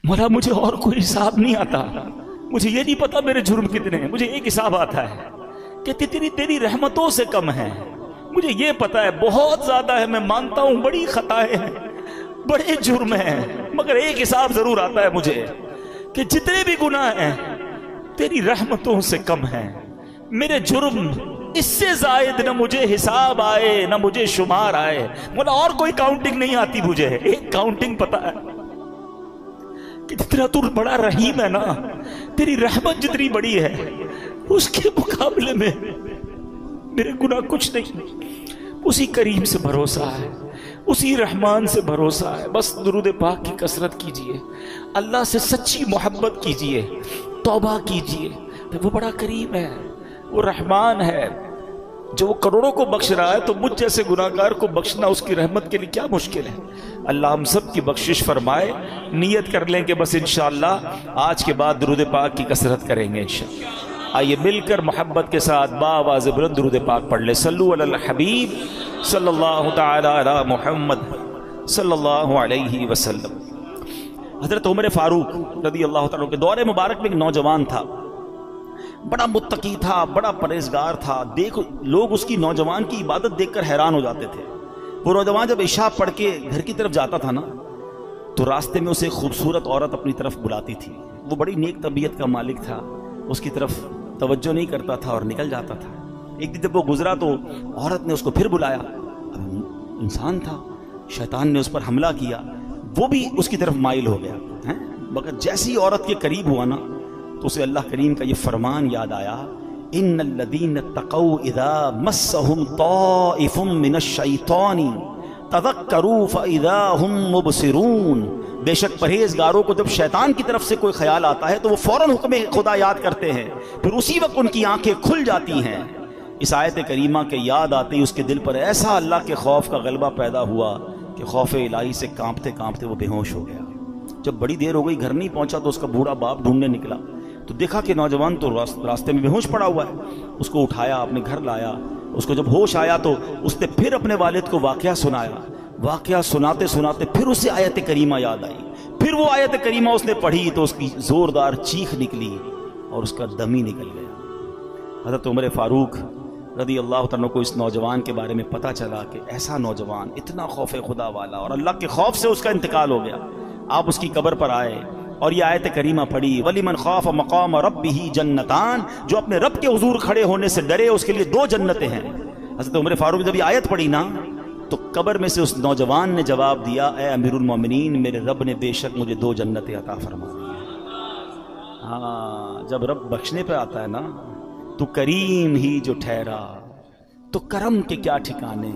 مولا مجھے اور کوئی حساب نہیں آتا، مجھے یہ نہیں پتا میرے جرم کتنے ہیں، مجھے ایک حساب آتا ہے کہ تیری رحمتوں سے کم ہے۔ مجھے یہ پتا ہے بہت زیادہ ہے، میں مانتا ہوں بڑی خطائیں ہیں، بڑے جرم ہیں، مگر ایک حساب ضرور آتا ہے مجھے کہ جتنے بھی گناہ ہیں تیری رحمتوں سے کم ہیں، میرے جرم اس سے زائد نہ مجھے حساب آئے نہ مجھے شمار آئے۔ مولا اور کوئی کاؤنٹنگ نہیں آتی مجھے، ایک کاؤنٹنگ پتا ہے کہ جتنا تو بڑا رحیم ہے نا، تیری رحمت جتنی بڑی ہے اس کے مقابلے میں میرے گناہ کچھ نہیں۔ اسی کریم سے بھروسہ ہے، اسی رحمان سے بھروسہ ہے۔ بس درود پاک کی کثرت کیجئے، اللہ سے سچی محبت کیجئے، توبہ کیجئے۔ وہ بڑا کریم ہے، وہ رحمان ہے، جو وہ کروڑوں کو بخش رہا ہے تو مجھ جیسے گناہگار کو بخشنا اس کی رحمت کے لیے کیا مشکل ہے۔ اللہ ہم سب کی بخشش فرمائے۔ نیت کر لیں کہ بس انشاءاللہ آج کے بعد درود پاک کی کثرت کریں گے انشاءاللہ۔ آئیے مل کر محبت کے ساتھ باآواز بلند درود پاک پڑھ لیں۔ صلو علی الحبیب صلی اللہ تعالی علی محمد صلی اللہ علیہ وسلم۔ حضرت عمر فاروق رضی اللہ تعالیٰ کے دور مبارک میں ایک نوجوان تھا، بڑا متقی تھا، بڑا پرہیزگار تھا۔ لوگ اس کی نوجوان کی عبادت دیکھ کر حیران ہو جاتے تھے۔ وہ نوجوان جب عشاء پڑھ کے گھر کی طرف جاتا تھا نا تو راستے میں اسے خوبصورت عورت اپنی طرف بلاتی تھی۔ وہ بڑی نیک طبیعت کا مالک تھا، اس کی طرف توجہ نہیں کرتا تھا اور نکل جاتا تھا۔ ایک دن جب وہ گزرا تو عورت نے اس کو پھر بلایا۔ اب انسان تھا، شیطان نے اس پر حملہ کیا، وہ بھی اس کی طرف مائل ہو گیا، مگر جیسی عورت کے قریب ہوا نا تو اسے اللہ کریم کا یہ فرمان یاد آیا، ان الذین اتقوا اذا مسهم طائف من الشیطان تذکروا فاذا هم مبصرون۔ بے شک پرہیزگاروں کو جب شیطان کی طرف سے کوئی خیال آتا ہے تو وہ فوراً حکم خدا یاد کرتے ہیں، پھر اسی وقت ان کی آنکھیں کھل جاتی ہیں۔ اس آیت کریمہ کے یاد آتے ہی اس کے دل پر ایسا اللہ کے خوف کا غلبہ پیدا ہوا کہ خوف الہی سے کانپتے کانپتے وہ بے ہوش ہو گیا۔ جب بڑی دیر ہو گئی گھر نہیں پہنچا تو اس کا بوڑھا باپ ڈھونڈنے نکلا تو دیکھا کہ نوجوان تو راستے میں بے ہوش پڑا ہوا ہے۔ اس کو اٹھایا، اپنے گھر لایا۔ اس کو جب ہوش آیا تو اس نے پھر اپنے والد کو واقعہ سنایا۔ واقعہ سناتے سناتے پھر اسے آیت کریمہ یاد آئی، پھر وہ آیت کریمہ اس نے پڑھی تو اس کی زوردار چیخ نکلی اور اس کا دم ہی نکل گیا۔ حضرت عمر فاروق رضی اللہ تعالیٰ کو اس نوجوان کے بارے میں پتہ چلا کہ ایسا نوجوان اتنا خوف خدا والا، اور اللہ کے خوف سے اس کا انتقال ہو گیا۔ آپ اس کی قبر پر آئے اور یہ آیت کریمہ پڑھی، وَلِمَنْ خَافَ مَقَامَ رَبِّهِ جَنَّتَانِ، جو اپنے رب کے حضور کھڑے ہونے سے ڈرے اس کے لیے 2 جنتیں ہیں۔ حضرت عمر فاروق جب یہ آیت پڑھی نا تو قبر میں سے اس نوجوان نے جواب دیا، اے امیر المومنین، میرے رب نے بے شک مجھے 2 جنتیں عطا فرما دی ہیں۔ ہاں، جب رب بخشنے پہ آتا ہے نا تو کریم ہی جو ٹھہرا تو کرم کے کیا ٹھکانے،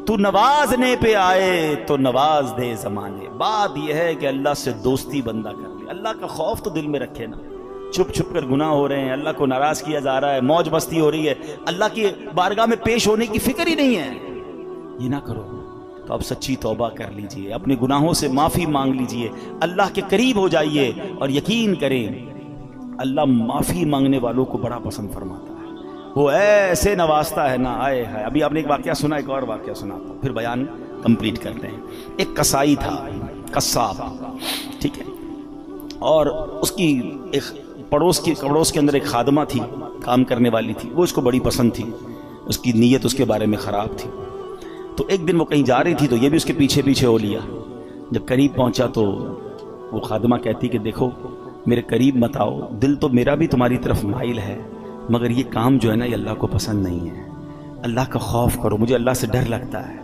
تو نوازنے پہ آئے تو نواز دے زمانے۔ بات یہ ہے کہ اللہ سے دوستی بندہ کر لے، اللہ کا خوف تو دل میں رکھے نا۔ چھپ چھپ کر گناہ ہو رہے ہیں، اللہ کو ناراض کیا جا رہا ہے، موج مستی ہو رہی ہے، اللہ کی بارگاہ میں پیش ہونے کی فکر ہی نہیں ہے، یہ نہ کرو۔ تو اب سچی توبہ کر لیجئے، اپنے گناہوں سے معافی مانگ لیجئے، اللہ کے قریب ہو جائیے، اور یقین کریں اللہ معافی مانگنے والوں کو بڑا پسند فرماتا ہے۔ وہ ایسے نوازتا ہے نا، آئے ہے۔ ابھی آپ نے ایک واقعہ سنا، ایک اور واقعہ سناتا ہوں، پھر بیان کمپلیٹ کرتے ہیں۔ ایک کسائی تھا، قصاب، ٹھیک ہے، اور اس کی ایک پڑوس کے اندر ایک خادمہ تھی، کام کرنے والی تھی، وہ اس کو بڑی پسند تھی، اس کی نیت اس کے بارے میں خراب تھی۔ تو ایک دن وہ کہیں جا رہی تھی تو یہ بھی اس کے پیچھے پیچھے ہو لیا۔ جب قریب پہنچا تو وہ خادمہ کہتی کہ دیکھو میرے قریب مت آؤ، دل تو میرا بھی تمہاری طرف مائل ہے، مگر یہ کام جو ہے نا یہ اللہ کو پسند نہیں ہے، اللہ کا خوف کرو، مجھے اللہ سے ڈر لگتا ہے۔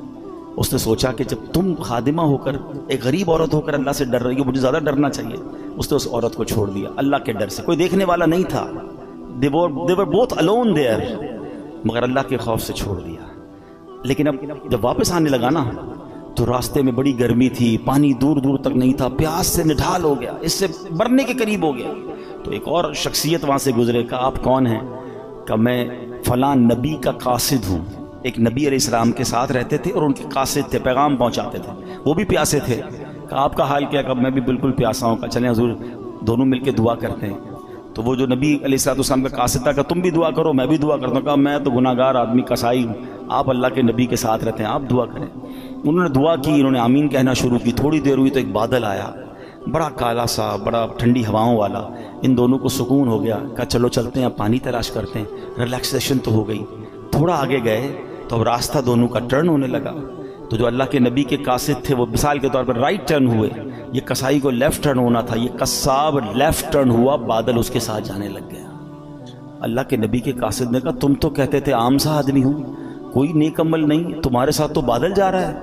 اس نے سوچا کہ جب تم خادمہ ہو کر، ایک غریب عورت ہو کر اللہ سے ڈر رہی ہو، مجھے زیادہ ڈرنا چاہیے۔ اس نے اس عورت کو چھوڑ دیا اللہ کے ڈر سے، کوئی دیکھنے والا نہیں تھا، they were both alone there، مگر اللہ کے خوف سے چھوڑ دیا۔ لیکن اب جب واپس آنے لگا نا تو راستے میں بڑی گرمی تھی، پانی دور دور تک نہیں تھا، پیاس سے نڈھال ہو گیا، اس سے مرنے کے قریب ہو گیا۔ تو ایک اور شخصیت وہاں سے گزرے، کہا آپ کون ہیں؟ کہ میں فلاں نبی کا قاصد ہوں۔ ایک نبی علیہ السلام کے ساتھ رہتے تھے اور ان کے قاصد تھے، پیغام پہنچاتے تھے، وہ بھی پیاسے تھے۔ کہا آپ کا حال کیا؟ کہ میں بھی بالکل پیاسا ہوں۔ کہا چلیں حضور دونوں مل کے دعا کرتے ہیں۔ تو وہ جو نبی علیہ السلام کا قاصد تھا کہ تم بھی دعا کرو، میں بھی دعا کرتا ہوں۔ کہا میں تو گناہ گار آدمی کسائی ہوں، آپ اللہ کے نبی کے ساتھ رہتے ہیں، آپ دعا کریں۔ انہوں نے دعا کی، انہوں نے آمین کہنا شروع کی، تھوڑی دیر ہوئی تو ایک بادل آیا، بڑا کالا سا، بڑا ٹھنڈی ہواؤں والا. ان دونوں کو سکون ہو گیا، کہا چلو چلتے ہیں، اب پانی تلاش کرتے ہیں. ریلیکسیشن تو ہو گئی. تھوڑا آگے گئے تو اب راستہ دونوں کا ٹرن ہونے لگا. تو جو اللہ کے نبی کے قاصد تھے وہ مثال کے طور پر رائٹ ٹرن ہوئے، یہ کسائی کو لیفٹ ٹرن ہونا تھا، یہ قصاب لیفٹ ٹرن ہوا، بادل اس کے ساتھ جانے لگ گیا. اللہ کے نبی کے قاصد نے کہا تم تو کہتے تھے عام سا آدمی ہوں، کوئی نیک عمل نہیں، تمہارے ساتھ تو بادل جا رہا ہے.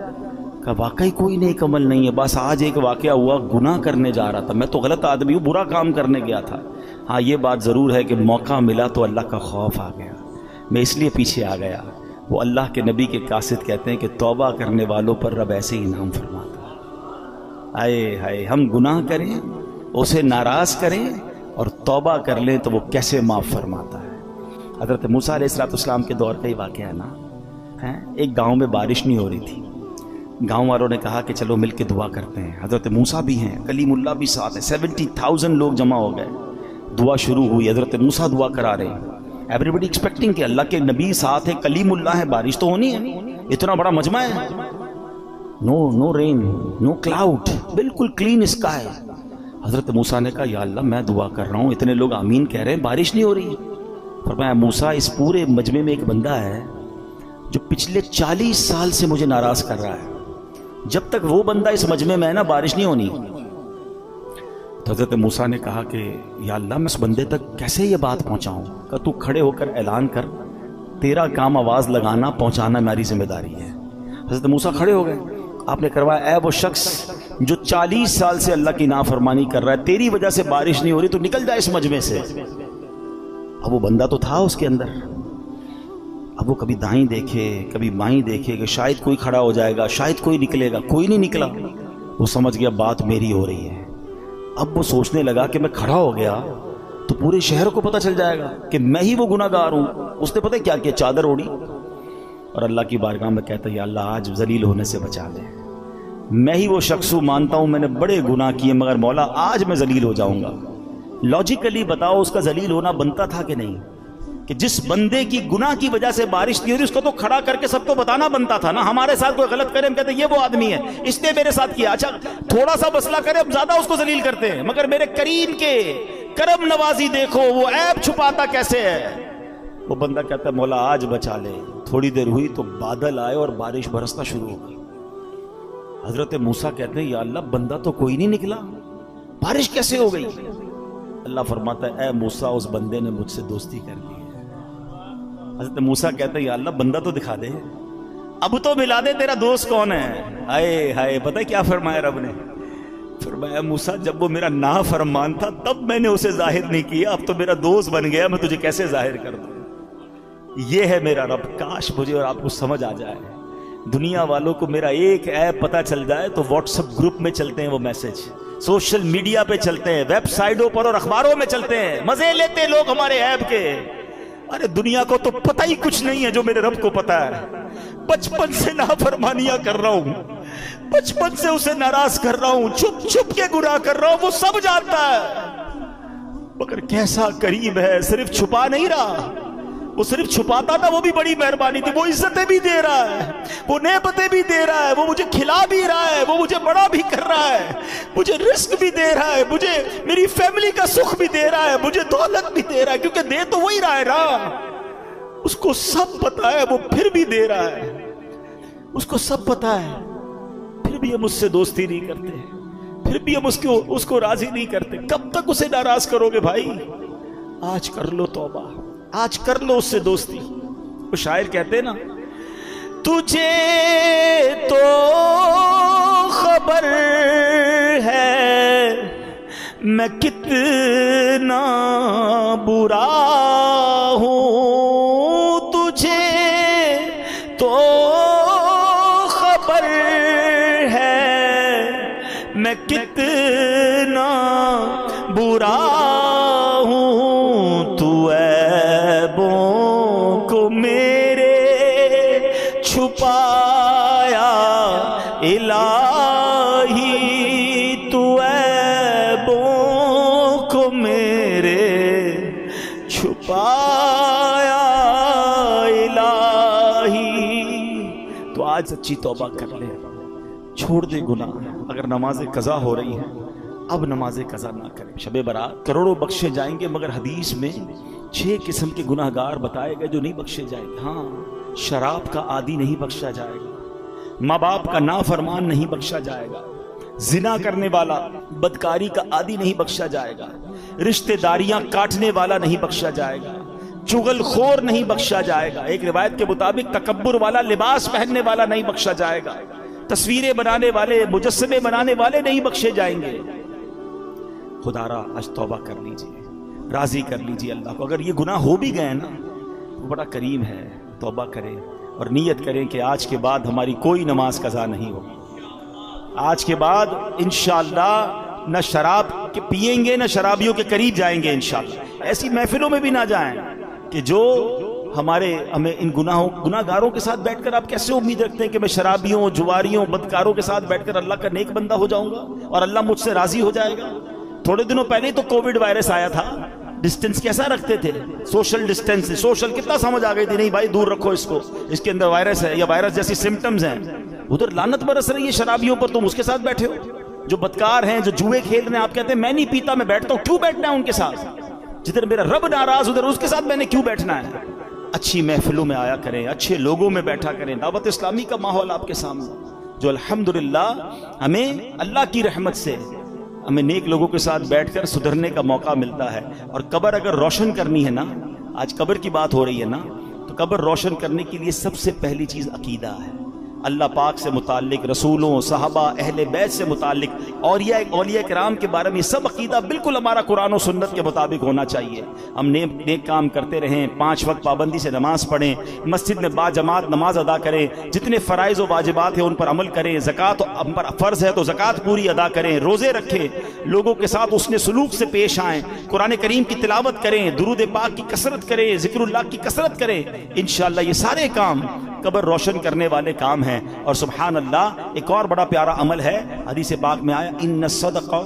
کہا واقعی کوئی نیک عمل نہیں ہے، بس آج ایک واقعہ ہوا، گناہ کرنے جا رہا تھا، میں تو غلط آدمی ہوں، برا کام کرنے گیا تھا. ہاں یہ بات ضرور ہے کہ موقع ملا تو اللہ کا خوف آ گیا، میں اس لیے پیچھے آ گیا. وہ اللہ کے نبی کے قاصد کہتے ہیں کہ توبہ کرنے والوں پر رب ایسے ہی انعام فرماتا ہے. آئے ہائے، ہم گناہ کریں، اسے ناراض کریں اور توبہ کر لیں تو وہ کیسے معاف فرماتا ہے. حضرت موسیٰ علیہ السلام کے دور کا ہی واقعہ ہے نا. ایک گاؤں میں بارش نہیں ہو رہی تھی، گاؤں والوں نے کہا کہ چلو مل کے دعا کرتے ہیں. حضرت موسیٰ بھی ہیں، کلیم اللہ بھی ساتھ ہے، 70,000 لوگ جمع ہو گئے. دعا شروع ہوئی، حضرت موسیٰ دعا کرا رہے ہیں. ایوری بڈی ایکسپیکٹنگ کہ اللہ کے نبی ساتھ ہے، کلیم اللہ ہے، بارش تو ہونی ہے، اتنا بڑا مجمع ہے. نو رین، نو کلاؤڈ، بالکل کلین اسکائی. حضرت موسیٰ نے کہا یا اللہ میں دعا کر رہا ہوں، اتنے لوگ آمین کہہ رہے ہیں، بارش نہیں ہو رہی. فرمایا موسیٰ اس پورے مجمع میں ایک بندہ ہے جو پچھلے 40 سال سے مجھے ناراض کر رہا ہے، جب تک وہ بندہ اس مجمع میں ہے نا بارش نہیں ہونی. تو حضرت موسیٰ نے کہا کہ یا اللہ میں اس بندے تک کیسے یہ بات پہنچاؤں. کہ تو کھڑے ہو کر اعلان کر، تیرا کام آواز لگانا پہنچانا میری ذمہ داری ہے. حضرت موسیٰ کھڑے ہو گئے، آپ نے کروایا اے وہ شخص جو 40 سال سے اللہ کی نافرمانی کر رہا ہے، تیری وجہ سے بارش نہیں ہو رہی، تو نکل جائے اس مجمع سے. اب وہ بندہ تو تھا اس کے اندر، اب وہ کبھی دائیں دیکھے کبھی بائیں دیکھے کہ شاید کوئی کھڑا ہو جائے گا، شاید کوئی نکلے گا، کوئی نہیں نکلا. وہ سمجھ گیا بات میری ہو رہی ہے. اب وہ سوچنے لگا کہ میں کھڑا ہو گیا تو پورے شہر کو پتہ چل جائے گا کہ میں ہی وہ گناہ گار ہوں. اس نے پتہ کیا چادر اوڑی اور اللہ کی بارگاہ میں کہتا یا اللہ آج ذلیل ہونے سے بچا لے. میں ہی وہ شخص ہوں، مانتا ہوں میں نے بڑے گناہ کیے، مگر مولا آج میں ذلیل ہو جاؤں گا. لاجیکلی بتاؤ اس کا ذلیل ہونا بنتا تھا کہ نہیں؟ کہ جس بندے کی گناہ کی وجہ سے بارش نہیں ہو رہی اس کو تو کھڑا کر کے سب کو بتانا بنتا تھا نا. ہمارے ساتھ کوئی غلط کرے ہم کہتے ہیں یہ وہ آدمی ہے، اس نے میرے ساتھ کیا. اچھا تھوڑا سا مسئلہ کرے اب زیادہ اس کو ذلیل کرتے ہیں، مگر میرے کریم کے کرم نوازی دیکھو وہ عیب چھپاتا کیسے ہے. وہ بندہ کہتا ہے مولا آج بچا لے. تھوڑی دیر ہوئی تو بادل آئے اور بارش برسنا شروع ہو گئی. حضرت موسیٰ کہتے ہیں یا اللہ بندہ تو کوئی نہیں نکلا، بارش کیسے ہو گئی؟ اللہ فرماتا ہے اے موسیٰ اس بندے نے مجھ سے دوستی کر لی ہے. حضرت موسیٰ کہتے ہیں یا اللہ بندہ تو دکھا دے، اب تو ملا دے تیرا دوست کون ہے. آئے ہائے، پتہ کیا فرمایا رب نے؟ فرمایا موسیٰ جب وہ میرا نافرمان تھا تب میں نے اسے ظاہر نہیں کیا، اب تو میرا دوست بن گیا، میں تجھے کیسے ظاہر کر دوں. یہ ہے میرا رب. کاش مجھے اور آپ کو سمجھ آ جائے. دنیا والوں کو میرا ایک ایپ پتہ چل جائے تو واٹس ایپ گروپ میں چلتے ہیں وہ میسج، سوشل میڈیا پہ چلتے ہیں، ویب سائٹوں پر اور اخباروں میں چلتے ہیں، مزے لیتے ہیں لوگ ہمارے ایپ کے. ارے دنیا کو تو پتہ ہی کچھ نہیں ہے جو میرے رب کو پتہ ہے. بچپن سے نافرمانیاں کر رہا ہوں، بچپن سے اسے ناراض کر رہا ہوں، چھپ چھپ کے گناہ کر رہا ہوں، وہ سب جانتا ہے. مگر کیسا کریم ہے، صرف چھپا نہیں رہا. وہ صرف چھپاتا تھا وہ بھی بڑی مہربانی تھی، وہ عزتیں بھی دے رہا ہے، وہ نعمتیں بھی دے رہا ہے، وہ مجھے کھلا بھی رہا ہے، وہ مجھے بڑا بھی کر رہا ہے، مجھے رزق بھی دے رہا ہے، مجھے میری فیملی کا سکھ بھی دے رہا ہے، مجھے دولت بھی دے رہا ہے، کیونکہ دے تو وہی رہا ہے نا. اس کو سب پتا ہے، وہ پھر بھی دے رہا ہے. اس کو سب پتا ہے، پھر بھی ہم اس سے دوستی نہیں کرتے، پھر بھی ہم اس کو راضی نہیں کرتے. کب تک اسے ناراض کرو گے بھائی؟ آج کر لو توبہ، آج کر لو اس سے دوستی. وہ شاعر کہتے ہیں نا تجھے تو خبر ہے میں کتنا برا ہوں، تجھے تو خبر ہے میں کتنا برا ہوں، تو عیبوں کو میرے چھپایا الہی، تو عیبوں کو میرے چھپایا الہی. تو آج سچی توبہ کر لے، چھوڑ دے گناہ. اگر نماز قضا ہو رہی ہے اب نماز قضا نہ کریں. شب برات کروڑوں بخشے جائیں گے مگر حدیث میں 6 قسم کے گناہ گار بتائے گئے جو نہیں بخشے جائیں گے. ہاں، شراب کا عادی نہیں بخشا جائے گا، ماں باپ کا نافرمان نہیں بخشا جائے گا، زنا کرنے والا بدکاری کا عادی نہیں بخشا جائے گا، رشتہ داریاں کاٹنے والا نہیں بخشا جائے گا، چغل خور نہیں بخشا جائے گا، ایک روایت کے مطابق تکبر والا لباس پہننے والا نہیں بخشا جائے گا، تصویریں بنانے والے مجسمے بنانے والے نہیں بخشے جائیں گے. خدا را آج توبہ کر لیجئے، راضی کر لیجئے اللہ کو. اگر یہ گناہ ہو بھی گئے نا تو بڑا کریم ہے، توبہ کریں اور نیت کریں کہ آج کے بعد ہماری کوئی نماز قضا نہیں ہوگی. آج کے بعد انشاءاللہ نہ شراب کے پیئیں گے، نہ شرابیوں کے قریب جائیں گے انشاءاللہ. ایسی محفلوں میں بھی نہ جائیں کہ جو ہمیں ان گناہ گاروں کے ساتھ بیٹھ کر آپ کیسے امید رکھتے ہیں کہ میں شرابیوں، جواریوں، بدکاروں کے ساتھ بیٹھ کر اللہ کا نیک بندہ ہو جاؤں گا اور اللہ مجھ سے راضی ہو جائے گا. تھوڑے دنوں پہلے تو کووڈ وائرس آیا تھا، ڈسٹنس کیسا رکھتے تھے؟ Social distance. سوشل کتنا سمجھ آ گئی تھی، نہیں بھائی دور رکھو اس کو، اس کے اندر وائرس ہے یا وائرس جیسی سمٹمز ہیں. ادھر لعنت برس رہی ہے شرابیوں پر، تم اس کے ساتھ بیٹھے ہو. جو بدکار ہیں، جو جوئے کھیل رہے ہیں، آپ کہتے ہیں میں نہیں پیتا، میں بیٹھتا ہوں. کیوں بیٹھنا ہے ان کے ساتھ؟ جدھر میرا رب ناراض ادھر اس کے ساتھ میں نے کیوں بیٹھنا ہے؟ اچھی محفلوں میں آیا کریں، اچھے لوگوں میں بیٹھا کریں. دعوت اسلامی کا ماحول آپ کے سامنے جو الحمدللہ ہمیں اللہ کی رحمت سے ہمیں نیک لوگوں کے ساتھ بیٹھ کر سدھرنے کا موقع ملتا ہے. اور قبر اگر روشن کرنی ہے نا، آج قبر کی بات ہو رہی ہے نا، تو قبر روشن کرنے کے لیے سب سے پہلی چیز عقیدہ ہے. اللہ پاک سے متعلق، رسولوں، صحابہ، اہل بیت سے متعلق، اولیاء کرام کے بارے میں سب عقیدہ بالکل ہمارا قرآن و سنت کے مطابق ہونا چاہیے. ہم نیک کام کرتے رہیں، 5 وقت پابندی سے نماز پڑھیں، مسجد میں با جماعت نماز ادا کریں، جتنے فرائض و واجبات ہیں ان پر عمل کریں، زکوٰۃ ہم پر فرض ہے تو زکوٰۃ پوری ادا کریں، روزے رکھیں، لوگوں کے ساتھ حسن سلوک سے پیش آئیں، قرآن کریم کی تلاوت کریں، درود پاک کی کثرت کریں، ذکر اللہ کی کثرت کریں. انشاءاللہ یہ سارے کام قبر روشن کرنے والے کام ہیں. اور سبحان اللہ ایک اور بڑا پیارا عمل ہے، حدیث پاک میں آیا ان الصدقہ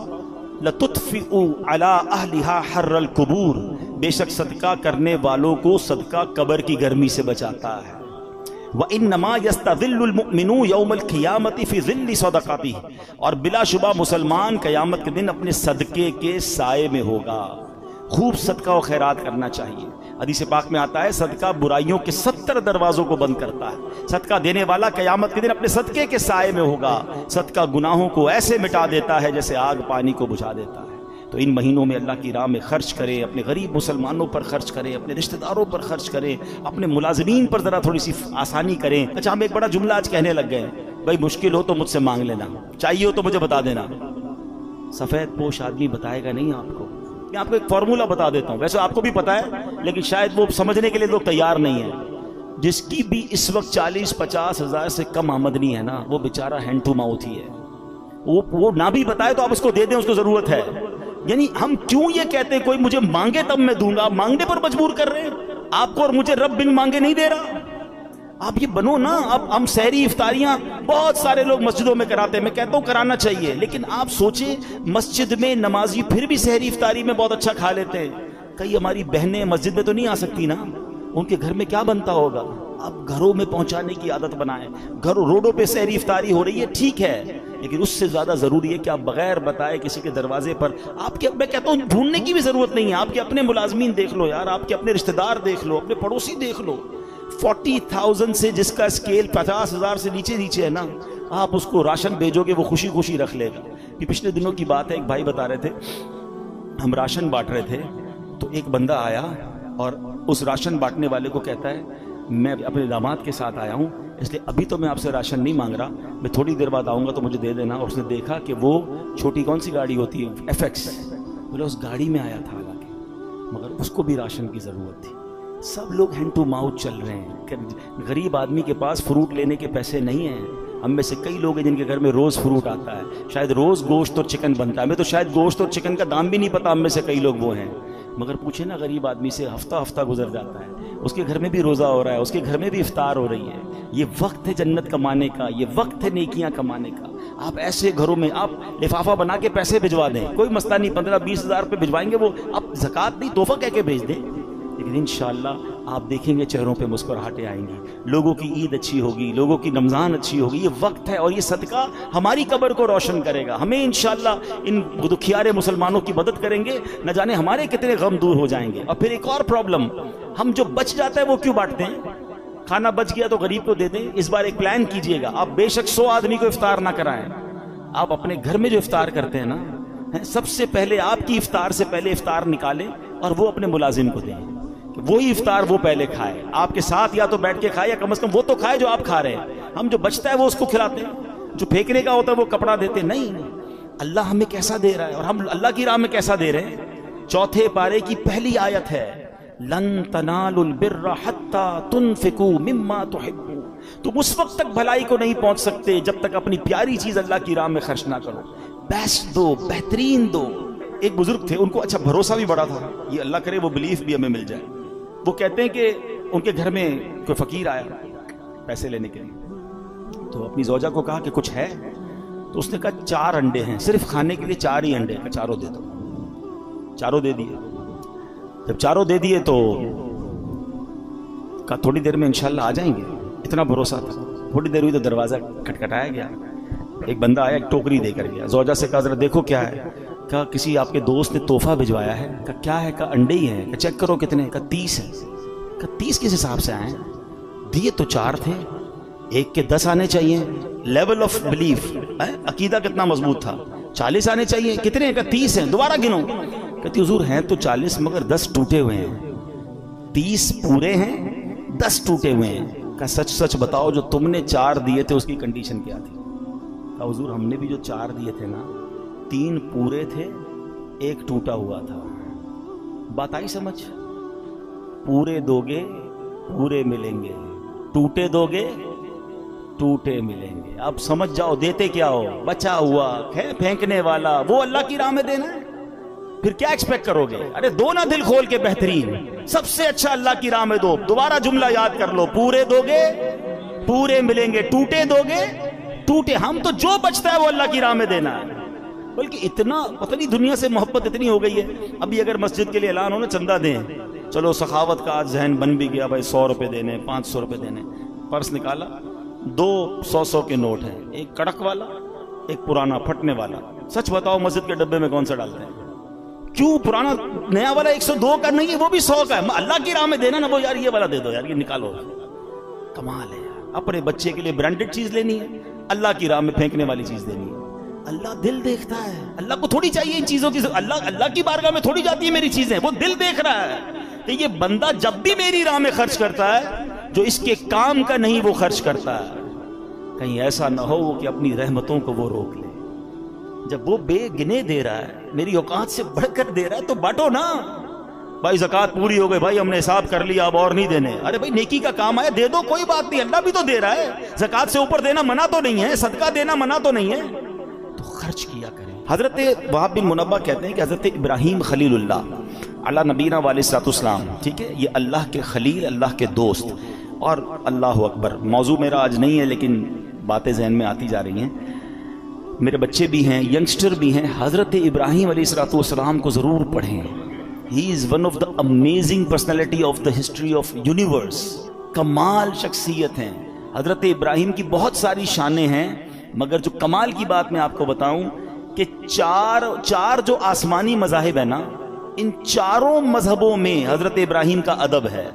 لتطفئ علی اہلھا حر القبور. بے شک صدقہ کرنے والوں کو صدقہ قبر کی گرمی سے بچاتا ہے. وانما یستظل المؤمن یوم القیامۃ فی ظل صدقاتہ. اور بلا شبہ مسلمان قیامت کے دن اپنے صدقے کے سائے میں ہوگا. خوب صدقہ و خیرات کرنا چاہیے. حدیث پاک میں آتا ہے صدقہ برائیوں کے 70 دروازوں کو بند کرتا ہے. صدقہ دینے والا قیامت کے دن اپنے صدقے کے سائے میں ہوگا. صدقہ گناہوں کو ایسے مٹا دیتا ہے جیسے آگ پانی کو بجھا دیتا ہے. تو ان مہینوں میں اللہ کی راہ میں خرچ کریں، اپنے غریب مسلمانوں پر خرچ کریں، اپنے رشتہ داروں پر خرچ کریں، اپنے ملازمین پر ذرا تھوڑی سی آسانی کریں. اچھا ہم ایک بڑا جملہ آج کہنے لگ گئے ہیں، بھائی مشکل ہو تو مجھ سے مانگ لینا، چاہیے ہو تو مجھے بتا دینا. سفید پوش آدمی بتائے گا نہیں آپ کو. میں آپ کو ایک فارمولہ بتا دیتا ہوں، ویسے آپ کو بھی پتا ہے لیکن شاید وہ سمجھنے کے لیے لوگ تیار نہیں ہیں. جس کی بھی اس وقت 40-50 ہزار سے کم آمدنی ہے نا، وہ بیچارہ ہینڈ ٹو ماؤتھ ہی ہے. وہ نہ بھی بتائے تو آپ اس کو دے دیں، اس کو ضرورت ہے. یعنی ہم کیوں یہ کہتے ہیں کوئی مجھے مانگے تب میں دوں گا؟ مانگنے پر مجبور کر رہے ہیں آپ کو، اور مجھے رب بن مانگے نہیں دے رہا. آپ یہ بنو نا. اب ہم سحری افطاریاں بہت سارے لوگ مسجدوں میں کراتے ہیں، میں کہتا ہوں کرانا چاہیے، لیکن آپ سوچیں مسجد میں نمازی پھر بھی سحری افطاری میں بہت اچھا کھا لیتے ہیں. کئی ہماری بہنیں مسجد میں تو نہیں آ سکتی نا، ان کے گھر میں کیا بنتا ہوگا؟ آپ گھروں میں پہنچانے کی عادت بنائیں. گھروں روڈوں پہ سحری افطاری ہو رہی ہے ٹھیک ہے، لیکن اس سے زیادہ ضروری ہے کہ آپ بغیر بتائے کسی کے دروازے پر آپ کے، میں کہتا ہوں ڈھونڈنے کی بھی ضرورت نہیں ہے. آپ کے اپنے ملازمین دیکھ لو یار، آپ کے اپنے رشتہ دار دیکھ لو، اپنے پڑوسی دیکھ لو. 40,000 سے جس کا اسکیل 50,000 سے نیچے ہے نا، آپ اس کو راشن بھیجو گے وہ خوشی خوشی رکھ لے گا. یہ پچھلے دنوں کی بات ہے، ایک بھائی بتا رہے تھے ہم راشن بانٹ رہے تھے تو ایک بندہ آیا اور اس راشن بانٹنے والے کو کہتا ہے میں اپنے داماد کے ساتھ آیا ہوں، اس لیے ابھی تو میں آپ سے راشن نہیں مانگ رہا، میں تھوڑی دیر بعد آؤں گا تو مجھے دے دینا. اور اس نے دیکھا کہ وہ چھوٹی کون سی گاڑی ہوتی ہے FX، بولے اس گاڑی میں آیا تھا حالانکہ، مگر اس کو بھی راشن کی ضرورت تھی. سب لوگ ہینڈ ٹو ماؤتھ چل رہے ہیں. غریب آدمی کے پاس فروٹ لینے کے پیسے نہیں ہیں. ہم میں سے کئی لوگ ہیں جن کے گھر میں روز فروٹ آتا ہے، شاید روز گوشت اور چکن بنتا ہے. ہمیں تو شاید گوشت اور چکن کا دام بھی نہیں پتا، ہم میں سے کئی لوگ وہ ہیں. مگر پوچھے نا غریب آدمی سے، ہفتہ گزر جاتا ہے، اس کے گھر میں بھی روزہ ہو رہا ہے، اس کے گھر میں بھی افطار ہو رہی ہے. یہ وقت ہے جنت کمانے کا، یہ وقت ہے نیکیاں کمانے کا. آپ ایسے گھروں میں آپ لفافہ بنا کے پیسے بھجوا دیں، کوئی مسئلہ نہیں. 15-20 ہزار روپے بھجوائیں گے وہ، آپ زکوٰۃ نہیں تحفہ کہہ کے بھیج دیں. لیکن انشاءاللہ آپ دیکھیں گے چہروں پہ مسکراہٹیں آئیں گی، لوگوں کی عید اچھی ہوگی، لوگوں کی رمضان اچھی ہوگی. یہ وقت ہے اور یہ صدقہ ہماری قبر کو روشن کرے گا. ہمیں انشاءاللہ ان دکھیارے مسلمانوں کی مدد کریں گے، نہ جانے ہمارے کتنے غم دور ہو جائیں گے. اور پھر ایک اور پرابلم، ہم جو بچ جاتا ہے وہ کیوں بانٹتے ہیں؟ کھانا بچ گیا تو غریب کو دے دیں. اس بار ایک پلان کیجئے گا، آپ بے شک 100 آدمی کو افطار نہ کرائیں. آپ اپنے گھر میں جو افطار کرتے ہیں نا، سب سے پہلے آپ کی افطار سے پہلے افطار نکالیں اور وہ اپنے ملازم کو دیں. وہی افطار وہ پہلے کھائے، آپ کے ساتھ یا تو بیٹھ کے کھائے یا کم از کم وہ تو کھائے جو آپ کھا رہے ہیں. ہم جو بچتا ہے وہ اس کو کھلاتے ہیں، جو پھینکنے کا ہوتا ہے وہ کپڑا دیتے. نہیں، اللہ ہمیں کیسا دے رہا ہے اور ہم اللہ کی راہ میں کیسا دے رہے ہیں. 4 پارے کی پہلی آیت ہے، لن تنالوا البر حتى تنفقوا مما تحبون. تم اس وقت تک بھلائی کو نہیں پہنچ سکتے جب تک اپنی پیاری چیز اللہ کی راہ میں خرچ نہ کرو. بیسٹ دو، بہترین دو. ایک بزرگ تھے، ان کو اچھا بھروسہ بھی بڑا تھا، یہ اللہ کرے وہ بلیف بھی ہمیں مل جائے. وہ کہتے ہیں کہ ان کے گھر میں کوئی فقیر آیا پیسے لینے کے لیے، تو اپنی زوجہ کو کہا کہ کچھ ہے؟ تو اس نے کہا 4 انڈے ہیں، صرف کھانے کے لیے 4 ہی انڈے ہیں، 4 دے دو. 4 دے دیے. جب 4 دے دیے تو کہا تھوڑی دیر میں انشاءاللہ آ جائیں گے. اتنا بھروسہ تھا. تھوڑی دیر ہوئی تو دروازہ کھٹکھٹایا گیا. ایک بندہ آیا، ایک ٹوکری دے کر گیا. زوجہ سے کہا ذرا دیکھو کیا ہے. کہا کسی آپ کے دوست نے تحفہ بھجوایا ہے. کہا کیا ہے؟ کہا انڈے ہی ہیں. کہا چیک کرو کتنے. کہا 30 ہے. کہا 30 کس حساب سے آئے؟ دیے تو 4 تھے، ایک کے 10 آنے چاہیے. لیول آف بلیف، عقیدہ کتنا مضبوط تھا. 40 آنے چاہیے. کتنے ہیں؟ کہا 30 ہیں. دوبارہ گنو. کہتی حضور ہیں تو 40 مگر 10 ٹوٹے ہوئے ہیں. 30 پورے ہیں، 10 ٹوٹے ہوئے ہیں. کہا سچ سچ بتاؤ جو تم نے 4 دیے تھے اس کی کنڈیشن کیا تھی؟ کہا حضور ہم نے بھی جو 4 دیے تھے نا، 3 پورے تھے، 1 ٹوٹا ہوا تھا. بات آئی سمجھ؟ پورے دو گے پورے ملیں گے، ٹوٹے دو گے ٹوٹے ملیں گے. اب سمجھ جاؤ دیتے کیا ہو. بچا ہوا پھینکنے والا وہ اللہ کی راہ میں دینا ہے. پھر کیا ایکسپیکٹ کرو گے؟ ارے دو نا دل کھول کے بہترین، سب سے اچھا اللہ کی راہ میں دو. دوبارہ جملہ یاد کر لو، پورے دو گے پورے ملیں گے، ٹوٹے دو گے ٹوٹے. ہم تو جو بچتا ہے وہ اللہ کی راہ میں دینا ہے. بلکہ اتنا پتہ نہیں دنیا سے محبت اتنی ہو گئی ہے. ابھی اگر مسجد کے لیے اعلان ہو نا چندہ دیں، چلو سخاوت کا آج ذہن بن بھی گیا بھائی 100 روپے دینے، 500 روپے دینے. پرس نکالا، 2 100 کے نوٹ ہیں، ایک کڑک والا ایک پرانا پھٹنے والا. سچ بتاؤ مسجد کے ڈبے میں کون سا ڈالتے ہیں؟ کیوں؟ پرانا نیا والا 102 کا نہیں ہے، وہ بھی 100 کا ہے. اللہ کی راہ میں دینا نا، وہ یار یہ والا دے دو یار، یہ نکالو. کمال ہے. اپنے بچے کے لیے برانڈڈ چیز لینی ہے، اللہ کی راہ میں پھینکنے والی چیز دینی ہے. اللہ دل دیکھتا ہے. اللہ کو تھوڑی چاہیے ان چیزوں کی، اللہ کی بارگاہ میں تھوڑی جاتی ہے میری چیزیں. وہ دل دیکھ رہا ہے کہ یہ بندہ جب بھی میری راہ میں خرچ کرتا ہے جو اس کے کام کا نہیں وہ خرچ کرتا ہے. کہیں ایسا نہ ہو کہ اپنی رحمتوں کو وہ روک لے. جب وہ بے گنے دے رہا ہے، میری اوقات سے بڑھ کر دے رہا ہے، تو بانٹو نا. بھائی زکوٰۃ پوری ہو گئی، بھائی ہم نے حساب کر لیا اب اور نہیں دینے. ارے بھائی نیکی کا کام آیا دے دو، کوئی بات نہیں، اللہ بھی تو دے رہا ہے. زکوٰۃ سے اوپر دینا منع تو نہیں ہے، صدقہ دینا منع تو نہیں ہے، تو خرچ کیا کریں. حضرت وہاب بن منبہ کہتے ہیں کہ حضرت ابراہیم خلیل اللہ علی نبینا علیہ السلام، ٹھیک ہے، یہ اللہ کے خلیل، اللہ کے دوست. اور اللہ اکبر، موضوع میرا آج نہیں ہے لیکن باتیں ذہن میں آتی جا رہی ہیں. میرے بچے بھی ہیں، ینگسٹر بھی ہیں. حضرت ابراہیم علیہ السلام کو ضرور پڑھیں. He is one of the amazing personality of the history of universe. کمال شخصیت ہیں. حضرت ابراہیم کی بہت ساری شانیں ہیں، مگر جو کمال کی بات میں آپ کو بتاؤں کہ چار جو آسمانی مذاہب ہیں نا، ان 4 مذہبوں میں حضرت ابراہیم کا ادب ہے،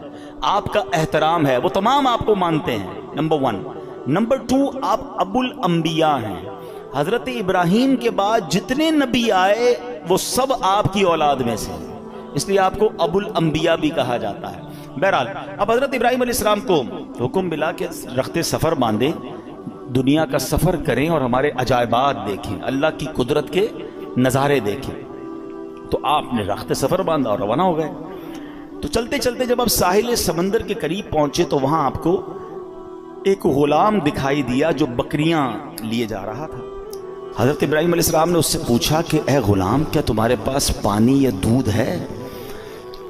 آپ کا احترام ہے، وہ تمام آپ کو مانتے ہیں. نمبر 1. نمبر 2، آپ ابو الانبیاء ہیں. حضرت ابراہیم کے بعد جتنے نبی آئے وہ سب آپ کی اولاد میں سے، اس لیے آپ کو ابو الانبیاء بھی کہا جاتا ہے. بہرحال اب حضرت ابراہیم علیہ السلام کو حکم ملا کہ رخت سفر باندھیں، دنیا کا سفر کریں اور ہمارے عجائبات دیکھیں، اللہ کی قدرت کے نظارے دیکھیں. تو آپ نے رخت سفر باندھا اور روانہ ہو گئے. تو چلتے چلتے جب آپ ساحل سمندر کے قریب پہنچے تو وہاں آپ کو ایک غلام دکھائی دیا جو بکریاں لیے جا رہا تھا. حضرت ابراہیم علیہ السلام نے اس سے پوچھا کہ اے غلام، کیا تمہارے پاس پانی یا دودھ ہے؟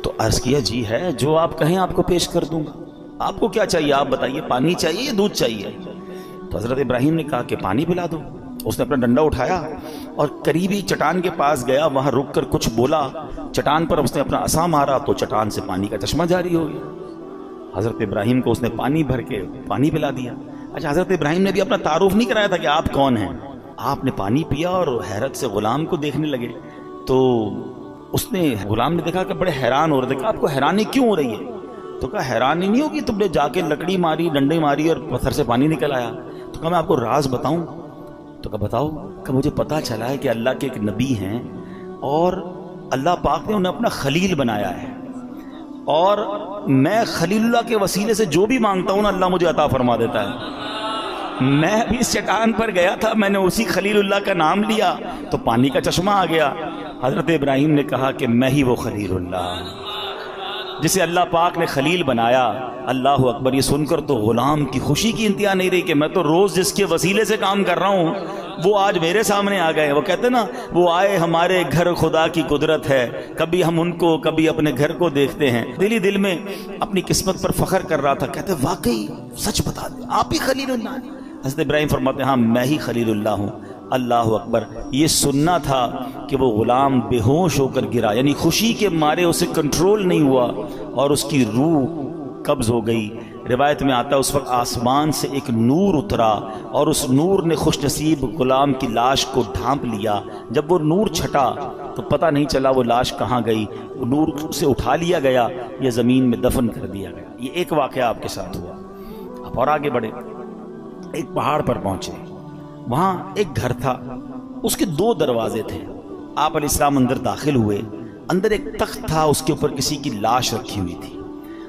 تو عرض کیا جی ہے، جو آپ کہیں آپ کو پیش کر دوں گا. آپ کو کیا چاہیے آپ بتائیے، پانی چاہیے یا دودھ چاہیے؟ تو حضرت ابراہیم نے کہا کہ پانی پلا دو. اس نے اپنا ڈنڈا اٹھایا اور قریبی چٹان کے پاس گیا, وہاں رک کر کچھ بولا. چٹان پر اس نے اپنا عصا مارا تو چٹان سے پانی کا چشمہ جاری ہو گیا. حضرت ابراہیم کو اس نے پانی بھر کے پانی پلا دیا. اچھا, حضرت ابراہیم نے بھی اپنا تعارف نہیں کرایا تھا کہ آپ کون ہیں. آپ نے پانی پیا اور حیرت سے غلام کو دیکھنے لگے. تو اس نے, غلام نے دیکھا کہ بڑے حیران ہو رہے تھے. کہا آپ کو حیرانی کیوں ہو رہی ہے؟ تو کہا حیرانی نہیں ہوگی, تم نے جا کے لکڑی ماری, ڈنڈے ماری اور پتھر سے پانی نکل آیا. تو کہا میں آپ کو راز بتاؤں. تو کہا بتاؤ. کہ مجھے پتا چلا ہے کہ اللہ کے ایک نبی ہیں اور اللہ پاک نے انہیں اپنا خلیل بنایا ہے, اور میں خلیل اللہ کے وسیلے سے جو بھی مانگتا ہوں نا اللہ مجھے عطا فرما دیتا ہے. میں بھی اس چٹان پر گیا تھا, میں نے اسی خلیل اللہ کا نام لیا تو پانی کا چشمہ آ گیا. حضرت ابراہیم نے کہا کہ میں ہی وہ خلیل اللہ جسے اللہ پاک نے خلیل بنایا. اللہ اکبر. یہ سن کر تو غلام کی خوشی کی انتہا نہیں رہی کہ میں تو روز جس کے وسیلے سے کام کر رہا ہوں وہ آج میرے سامنے آ گئے. وہ کہتے نا, وہ آئے ہمارے گھر خدا کی قدرت ہے, کبھی ہم ان کو کبھی اپنے گھر کو دیکھتے ہیں. دل ہی دل میں اپنی قسمت پر فخر کر رہا تھا. کہتے واقعی سچ بتا دیں آپ ہی خلیل اللہ. حضرت ابراہیم فرماتے ہیں ہاں میں ہی خلیل اللہ ہوں. اللہ اکبر. یہ سننا تھا کہ وہ غلام بے ہوش ہو کر گرا, یعنی خوشی کے مارے اسے کنٹرول نہیں ہوا اور اس کی روح قبض ہو گئی. روایت میں آتا ہے اس وقت آسمان سے ایک نور اترا اور اس نور نے خوش نصیب غلام کی لاش کو ڈھانپ لیا. جب وہ نور چھٹا تو پتہ نہیں چلا وہ لاش کہاں گئی. وہ نور سے اٹھا لیا گیا, یہ زمین میں دفن کر دیا گیا. یہ ایک واقعہ آپ کے ساتھ ہوا. آپ اور آگے بڑھے, ایک پہاڑ پر پہنچے, وہاں ایک گھر تھا, اس کے 2 دروازے تھے. آپ علیہ السلام اندر داخل ہوئے. اندر ایک تخت تھا, اس کے اوپر کسی کی لاش رکھی ہوئی تھی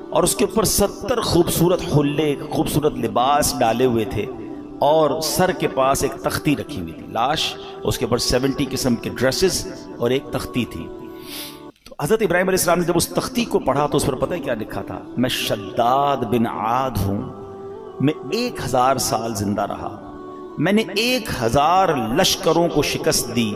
اور اس کے اوپر 70 خوبصورت حلے, خوبصورت لباس ڈالے ہوئے تھے اور سر کے پاس ایک تختی رکھی ہوئی تھی. لاش, اس کے اوپر 70 قسم کے ڈریسز اور ایک تختی تھی. تو حضرت ابراہیم علیہ السلام نے جب اس تختی کو پڑھا تو اس پر پتہ ہے کیا لکھا تھا؟ میں شداد بن عاد ہوں, میں 1000 سال زندہ رہا, میں نے 1000 لشکروں کو شکست دی,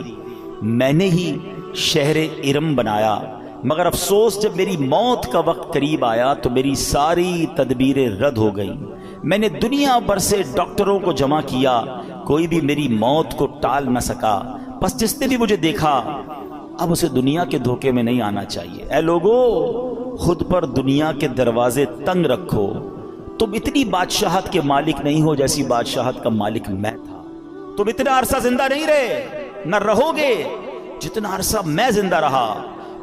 میں نے ہی شہر ارم بنایا, مگر افسوس جب میری موت کا وقت قریب آیا تو میری ساری تدبیریں رد ہو گئیں. میں نے دنیا بھر سے ڈاکٹروں کو جمع کیا, کوئی بھی میری موت کو ٹال نہ سکا. بس جس نے بھی مجھے دیکھا اب اسے دنیا کے دھوکے میں نہیں آنا چاہیے. اے لوگو, خود پر دنیا کے دروازے تنگ رکھو. تم اتنی بادشاہت کے مالک نہیں ہو جیسی بادشاہت کا مالک میں تھا. تم اتنا عرصہ زندہ نہیں رہے, نہ رہو گے جتنا عرصہ میں زندہ رہا.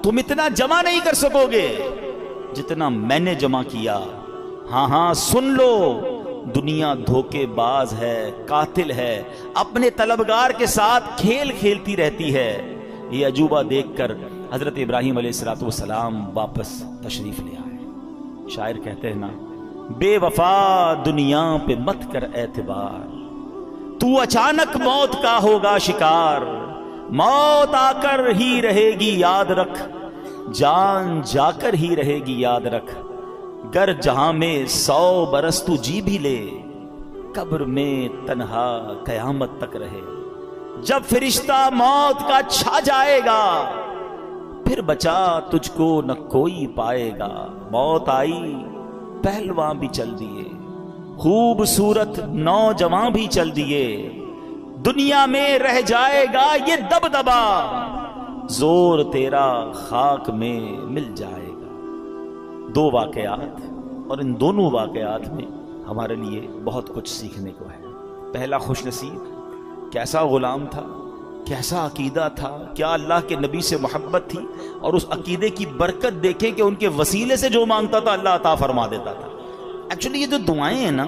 تم اتنا جمع نہیں کر سکو گے جتنا میں نے جمع کیا. ہاں ہاں سن لو, دنیا دھوکے باز ہے, قاتل ہے, اپنے طلبگار کے ساتھ کھیل کھیلتی رہتی ہے. یہ عجوبہ دیکھ کر حضرت ابراہیم علیہ السلام واپس تشریف لے آئے. شاعر کہتے ہیں نا, بے وفا دنیا پہ مت کر اعتبار, تو اچانک موت کا ہوگا شکار. موت آ کر ہی رہے گی یاد رکھ, جان جا کر ہی رہے گی یاد رکھ. گر جہاں میں 100 برس تو جی بھی لے, قبر میں تنہا قیامت تک رہے. جب فرشتہ موت کا چھا جائے گا پھر بچا تجھ کو نہ کوئی پائے گا. موت آئی پہلوان بھی چل دیے, خوبصورت نوجوان بھی چل دیے. دنیا میں رہ جائے گا یہ دبدبا, زور تیرا خاک میں مل جائے گا. 2 واقعات, اور ان دونوں واقعات میں ہمارے لیے بہت کچھ سیکھنے کو ہے. پہلا خوش نصیب, کیسا غلام تھا, کیسا عقیدہ تھا, کیا اللہ کے نبی سے محبت تھی, اور اس عقیدے کی برکت دیکھیں کہ ان کے وسیلے سے جو مانگتا تھا اللہ عطا فرما دیتا تھا. ایکچولی یہ جو دعائیں ہیں نا,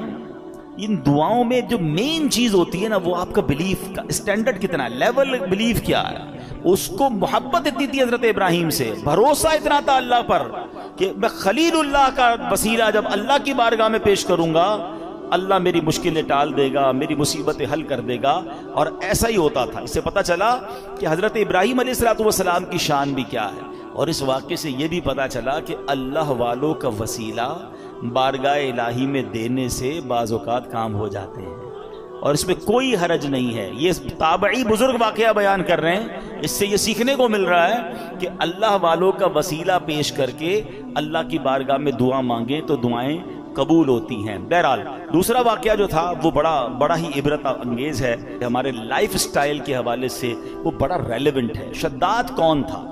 ان دعاؤں میں جو مین چیز ہوتی ہے نا وہ آپ کا بلیف کا اسٹینڈرڈ کتنا ہے, لیول بلیف کیا ہے. اس کو محبت اتنی تھی حضرت ابراہیم سے, بھروسہ اتنا تھا اللہ پر کہ میں خلیل اللہ کا وسیلہ جب اللہ کی بارگاہ میں پیش کروں گا اللہ میری مشکلیں ٹال دے گا, میری مصیبتیں حل کر دے گا. اور ایسا ہی ہوتا تھا. اس سے پتہ چلا کہ حضرت ابراہیم علیہ السلام کی شان بھی کیا ہے, اور اس واقعے سے یہ بھی پتہ چلا کہ اللہ والوں کا وسیلہ بارگاہ الہی میں دینے سے بعض اوقات کام ہو جاتے ہیں, اور اس میں کوئی حرج نہیں ہے. یہ تابعی بزرگ واقعہ بیان کر رہے ہیں, اس سے یہ سیکھنے کو مل رہا ہے کہ اللہ والوں کا وسیلہ پیش کر کے اللہ کی بارگاہ میں دعا مانگیں تو دعائیں قبول ہوتی ہیں۔ بہرحال دوسرا واقعہ جو تھا وہ بڑا ہی عبرت انگیز ہے، ہمارے لائف سٹائل کے حوالے سے وہ بڑا ریلیونٹ ہے۔ شداد کون تھا؟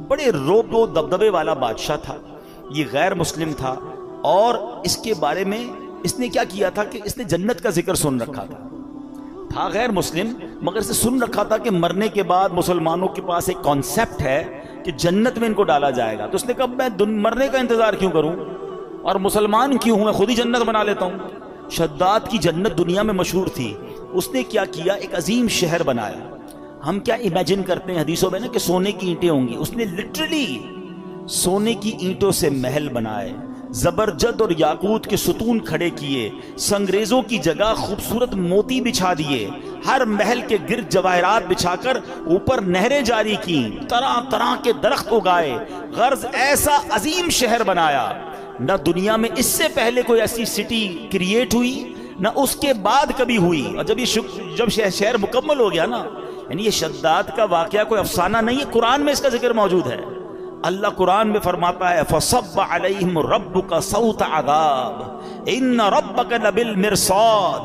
بڑے روب و دبدبے والا بادشاہ تھا، یہ غیر مسلم تھا، اور اس کے بارے میں اس نے کیا کیا تھا کہ اس نے جنت کا ذکر سن رکھا تھا غیر مسلم، مگر اسے سن رکھا تھا کہ مرنے کے بعد مسلمانوں کے پاس ایک کانسیپٹ ہے کہ جنت میں ان کو ڈالا جائے گا، تو اس نے کہا میں مرنے کا انتظار کیوں کروں اور مسلمان کیوں ہوں، میں خود ہی جنت بنا لیتا ہوں۔ شداد کی جنت دنیا میں مشہور تھی، اس نے کیا کیا، ایک عظیم شہر بنایا۔ ہم کیا امیجن کرتے ہیں حدیثوں میں نا کہ سونے کی اینٹیں ہوں گی، اس نے لٹرلی سونے کی اینٹوں سے محل بنائے، زبرجد اور یاقوت کے ستون کھڑے کیے، سنگریزوں کی جگہ خوبصورت موتی بچھا دیے، ہر محل کے گرد جواہرات بچھا کر اوپر نہریں جاری کی، طرح طرح کے درخت اگائے، غرض ایسا عظیم شہر بنایا، نہ دنیا میں اس سے پہلے کوئی ایسی سٹی کریٹ ہوئی نہ اس کے بعد کبھی ہوئی۔ اور جب شہر مکمل ہو گیا نا، یعنی یہ شداد کا واقعہ کوئی افسانہ نہیں ہے، قرآن میں اس کا ذکر موجود ہے۔ اللہ قرآن میں فرماتا ہے فَصَبَّ عَلَيْهِمْ رَبُّكَ صَوْتَ عَذَابٍ إِنَّ رَبَّكَ لَبِالْمِرْصَادِ،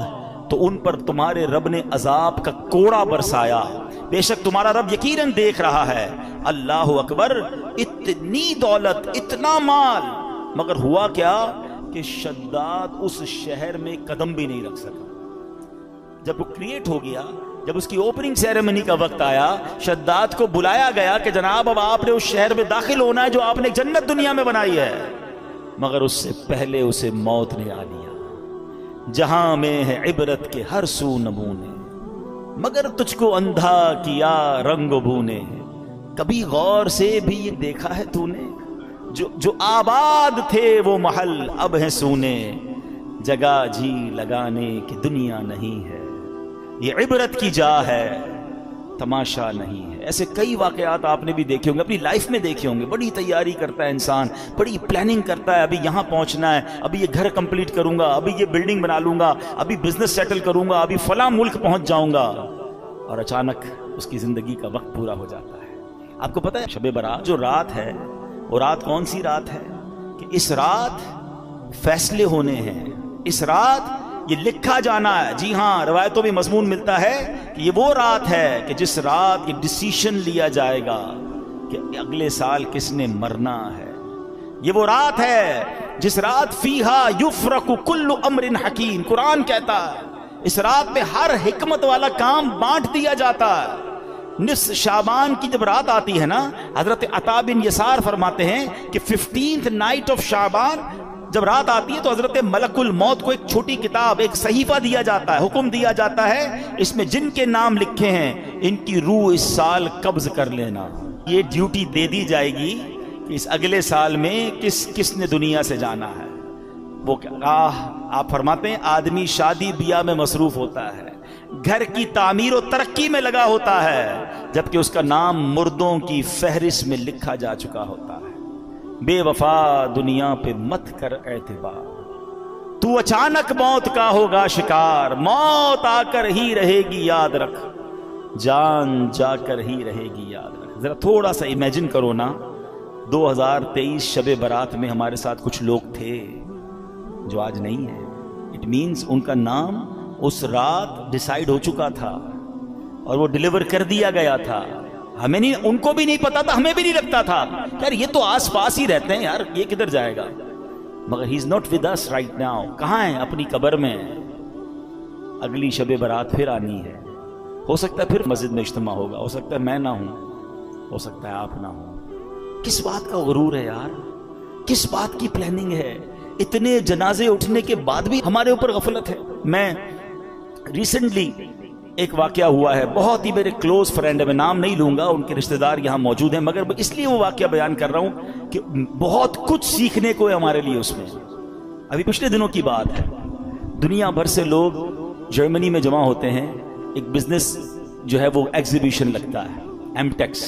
تو ان پر تمہارے رب نے عذاب کا کوڑا برسایا، بے شک تمہارا رب یقیناً دیکھ رہا ہے۔ اللہ اکبر، اتنی دولت، اتنا مال، مگر ہوا کیا کہ شداد اس شہر میں قدم بھی نہیں رکھ سکا۔ جب وہ کریٹ ہو گیا، جب اس کی اوپننگ سیریمنی کا وقت آیا، شداد کو بلایا گیا کہ جناب اب آپ نے اس شہر میں داخل ہونا ہے جو آپ نے جنت دنیا میں بنائی ہے، مگر اس سے پہلے اسے موت نے آ لیا۔ جہاں میں ہے عبرت کے ہر سو نمونے، مگر تجھ کو اندھا کیا رنگ و بو نے، کبھی غور سے بھی یہ دیکھا ہے تو نے، جو آباد تھے وہ محل اب ہیں سونے، جگہ جی لگانے کی دنیا نہیں ہے، یہ عبرت کی جا ہے تماشا نہیں ہے۔ ایسے کئی واقعات آپ نے بھی دیکھے ہوں گے، اپنی لائف میں دیکھے ہوں گے۔ بڑی تیاری کرتا ہے انسان، بڑی پلاننگ کرتا ہے، ابھی یہاں پہنچنا ہے، ابھی یہ گھر کمپلیٹ کروں گا، ابھی یہ بلڈنگ بنا لوں گا، ابھی بزنس سیٹل کروں گا، ابھی فلاں ملک پہنچ جاؤں گا، اور اچانک اس کی زندگی کا وقت پورا ہو جاتا ہے۔ آپ کو پتہ ہے شب برات جو رات ہے، وہ رات کون سی رات ہے کہ اس رات فیصلے ہونے ہیں، اس رات یہ لکھا جانا ہے۔ جی ہاں، روایتوں میں مضمون ملتا ہے کہ یہ وہ رات ہے کہ جس رات یہ ڈیسیشن لیا جائے گا کہ اگلے سال کس نے مرنا ہے۔ یہ وہ رات ہے جس رات فیہا یفرق کل امر حکیم، قرآن کہتا ہے اس رات میں ہر حکمت والا کام بانٹ دیا جاتا ہے۔ نصف شعبان کی جب رات آتی ہے نا، حضرت عطا بن یسار فرماتے ہیں کہ 15th نائٹ آف شعبان جب رات آتی ہے تو حضرت ملک الموت کو ایک چھوٹی کتاب، ایک صحیفہ دیا جاتا ہے، حکم دیا جاتا ہے، اس میں جن کے نام لکھے ہیں ان کی روح اس سال قبض کر لینا۔ یہ ڈیوٹی دے دی جائے گی کہ اس اگلے سال میں کس نے دنیا سے جانا ہے۔ وہ آپ فرماتے ہیں آدمی شادی بیاہ میں مصروف ہوتا ہے، گھر کی تعمیر و ترقی میں لگا ہوتا ہے، جبکہ اس کا نام مردوں کی فہرست میں لکھا جا چکا ہوتا ہے۔ بے وفا دنیا پہ مت کر اعتبار، تو اچانک موت کا ہوگا شکار، موت آ کر ہی رہے گی یاد رکھ، جان جا کر ہی رہے گی یاد رکھ۔ ذرا تھوڑا سا امیجن کرو نا، 2023 شب برات میں ہمارے ساتھ کچھ لوگ تھے جو آج نہیں ہیں۔ اٹ مینز ان کا نام اس رات ڈیسائیڈ ہو چکا تھا اور وہ ڈیلیور کر دیا گیا تھا۔ ہمیں نہیں، ان کو بھی نہیں پتا تھا، ہمیں بھی نہیں لگتا تھا یار یہ تو آس پاس ہی رہتے ہیں، یار یہ کدھر جائے گا، مگر he is not with us right now. کہاں ہیں؟ اپنی قبر میں۔ اگلی شب برات پھر آنی ہے، ہو سکتا ہے پھر مسجد میں اجتماع ہوگا، ہو سکتا ہے میں نہ ہوں، ہو سکتا ہے آپ نہ ہوں۔ کس بات کا غرور ہے یار، کس بات کی پلاننگ ہے؟ اتنے جنازے اٹھنے کے بعد بھی ہمارے اوپر غفلت ہے۔ میں ریسنٹلی ایک واقعہ ہوا ہے، بہت ہی میرے کلوز فرینڈ ہے، میں نام نہیں لوں گا، ان کے رشتہ دار یہاں موجود ہیں، مگر اس لیے وہ واقعہ بیان کر رہا ہوں کہ بہت کچھ سیکھنے کو ہے ہمارے لیے اس میں۔ ابھی پچھلے دنوں کی بات ہے، دنیا بھر سے لوگ جرمنی میں جمع ہوتے ہیں، ایک بزنس جو ہے وہ ایگزیبیشن لگتا ہے، ایمٹیکس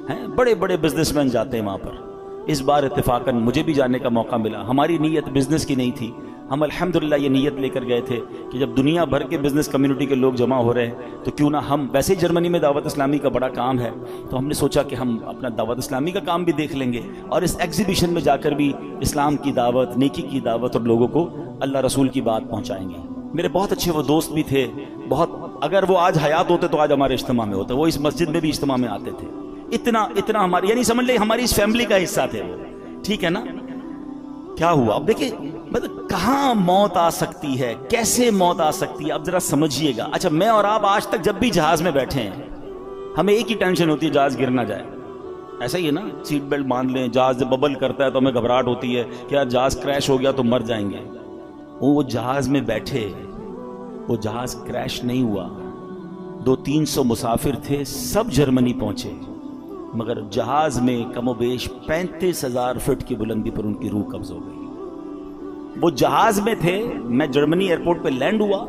ہیں، بڑے بڑے بزنس مین جاتے ہیں وہاں پر۔ اس بار اتفاقاً مجھے بھی جانے کا موقع ملا، ہماری نیت بزنس کی نہیں تھی، ہم الحمدللہ یہ نیت لے کر گئے تھے کہ جب دنیا بھر کے بزنس کمیونٹی کے لوگ جمع ہو رہے ہیں تو کیوں نہ ہم، ویسے ہی جرمنی میں دعوت اسلامی کا بڑا کام ہے، تو ہم نے سوچا کہ ہم اپنا دعوت اسلامی کا کام بھی دیکھ لیں گے اور اس ایگزیبیشن میں جا کر بھی اسلام کی دعوت، نیکی کی دعوت اور لوگوں کو اللہ رسول کی بات پہنچائیں گے۔ میرے بہت اچھے وہ دوست بھی تھے، بہت، اگر وہ آج حیات ہوتے تو آج ہمارے اجتماع میں ہوتے، وہ اس مسجد میں بھی اجتماع میں آتے تھے، اتنا ہماری، یعنی سمجھ لیں ہماری اس فیملی کا حصہ تھے وہ، ٹھیک ہے نا۔ کیا ہوا اب دیکھیں، مطلب کہاں موت آ سکتی ہے، کیسے موت آ سکتی ہے، اب ذرا سمجھیے گا۔ اچھا میں اور آپ آج تک جب بھی جہاز میں بیٹھے ہیں ہمیں ایک ہی ٹینشن ہوتی ہے، جہاز گر نہ جائے، ایسا ہی ہے نا، سیٹ بیلٹ باندھ لیں، جہاز جب ببل کرتا ہے تو ہمیں گھبراہٹ ہوتی ہے کہ یار جہاز کریش ہو گیا تو مر جائیں گے۔ وہ جہاز میں بیٹھے، وہ جہاز کریش نہیں ہوا، 200-300 مسافر تھے، سب جرمنی پہنچے، مگر جہاز میں کم و بیش 35,000 فٹ کی بلندی پر ان کی روح قبض ہو گئی۔ وہ جہاز میں تھے، میں جرمنی ایئرپورٹ پہ لینڈ ہوا،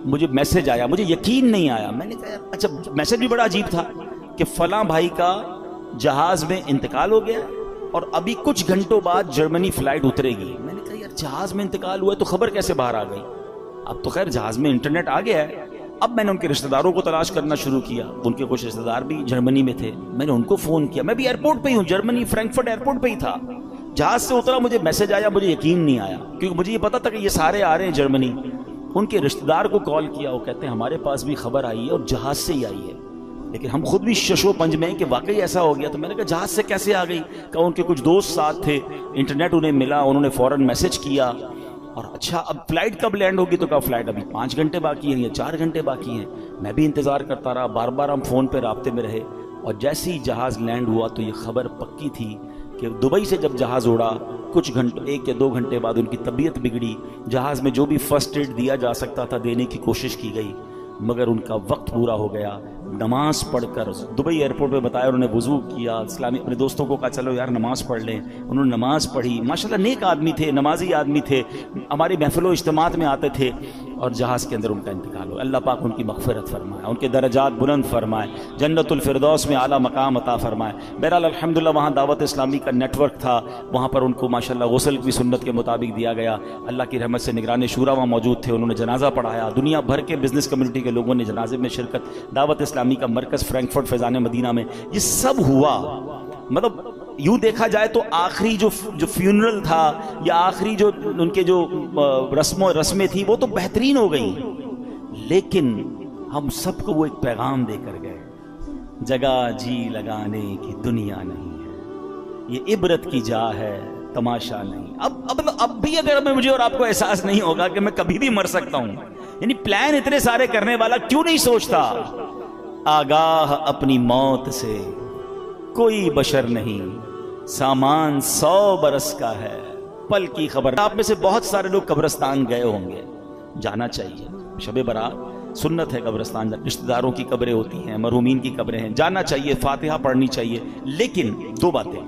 مجھے میسج آیا، مجھے یقین نہیں آیا، میں نے کہا اچھا، میسج بھی بڑا عجیب تھا کہ فلاں بھائی کا جہاز میں انتقال ہو گیا اور ابھی کچھ گھنٹوں بعد جرمنی فلائٹ اترے گی۔ میں نے کہا یار جہاز میں انتقال ہوا ہے تو خبر کیسے باہر آ گئی؟ اب تو خیر جہاز میں انٹرنیٹ آ گیا ہے۔ اب میں نے ان کے رشتہ داروں کو تلاش کرنا شروع کیا، ان کے کچھ رشتہ دار بھی جرمنی میں تھے، میں نے ان کو فون کیا، میں بھی ایئرپورٹ پہ ہی ہوں، جرمنی فرینکفرٹ ایئرپورٹ پہ ہی تھا، جہاز سے اترا، مجھے میسج آیا، مجھے یقین نہیں آیا کیونکہ مجھے یہ پتا تھا کہ یہ سارے آ رہے ہیں جرمنی۔ ان کے رشتہ دار کو کال کیا، وہ کہتے ہیں ہمارے پاس بھی خبر آئی ہے اور جہاز سے ہی آئی ہے، لیکن ہم خود بھی شش و پنج میں ہیں کہ واقعی ایسا ہو گیا۔ تو میں نے کہا جہاز سے کیسے آ گئی؟ کہا ان کے کچھ دوست ساتھ تھے، انٹرنیٹ انہیں ملا، انہوں نے فوراً میسج کیا، اور اچھا اب فلائٹ کب لینڈ ہوگی؟ تو کہا فلائٹ ابھی 5 گھنٹے باقی ہیں یا 4 گھنٹے باقی ہیں۔ میں بھی انتظار کرتا رہا، بار بار ہم فون پہ رابطے میں رہے، اور جیسے ہی جہاز لینڈ ہوا تو یہ خبر پکی تھی کہ دبئی سے جب جہاز اڑا کچھ گھنٹے، 1 یا 2 گھنٹے بعد ان کی طبیعت بگڑی، جہاز میں جو بھی فرسٹ ایڈ دیا جا سکتا تھا دینے کی کوشش کی گئی، مگر ان کا وقت پورا ہو گیا۔ نماز پڑھ کر دبئی ایئرپورٹ پہ بتایا، انہوں نے وضو کیا، اسلامی اپنے دوستوں کو کہا چلو یار نماز پڑھ لیں، انہوں نے نماز پڑھی، ماشاءاللہ نیک آدمی تھے، نمازی آدمی تھے، ہماری محفل و اجتماعات میں آتے تھے، اور جہاز کے اندر ان کا انتقال ہو۔ اللہ پاک ان کی مغفرت فرمائے، ان کے درجات بلند فرمائے، جنت الفردوس میں اعلیٰ مقام عطا فرمائے۔ بہرحال الحمدللہ وہاں دعوت اسلامی کا نیٹ ورک تھا، وہاں پر ان کو ماشاءاللہ غسل بھی سنت کے مطابق دیا گیا، اللہ کی رحمت سے نگران شورا وہاں موجود تھے، انہوں نے جنازہ پڑھایا، دنیا بھر کے بزنس کمیونٹی کے لوگوں نے جنازے میں شرکت، دعوت اسلامی کا مرکز فرینکفرٹ فیضان مدینہ میں یہ سب ہوا۔ مطلب یوں دیکھا جائے تو آخری جو فیونرل تھا یا آخری جو ان کے جو رسمیں تھی وہ تو بہترین ہو گئی، لیکن ہم سب کو وہ ایک پیغام دے کر گئے، جگہ جی لگانے کی دنیا نہیں ہے، یہ عبرت کی جا ہے تماشا نہیں۔ اب بھی اگر مجھے اور آپ کو احساس نہیں ہوگا کہ میں کبھی بھی مر سکتا ہوں، یعنی پلان اتنے سارے کرنے والا کیوں نہیں سوچتا آگاہ اپنی موت سے کوئی بشر نہیں، سامان 100 برس کا ہے، پل کی خبر۔ آپ میں سے بہت سارے لوگ قبرستان گئے ہوں گے، جانا چاہیے، شب برات سنت ہے قبرستان، رشتہ داروں کی قبریں ہوتی ہیں، مرحومین کی قبریں ہیں، جانا چاہیے، فاتحہ پڑھنی چاہیے، لیکن 2 باتیں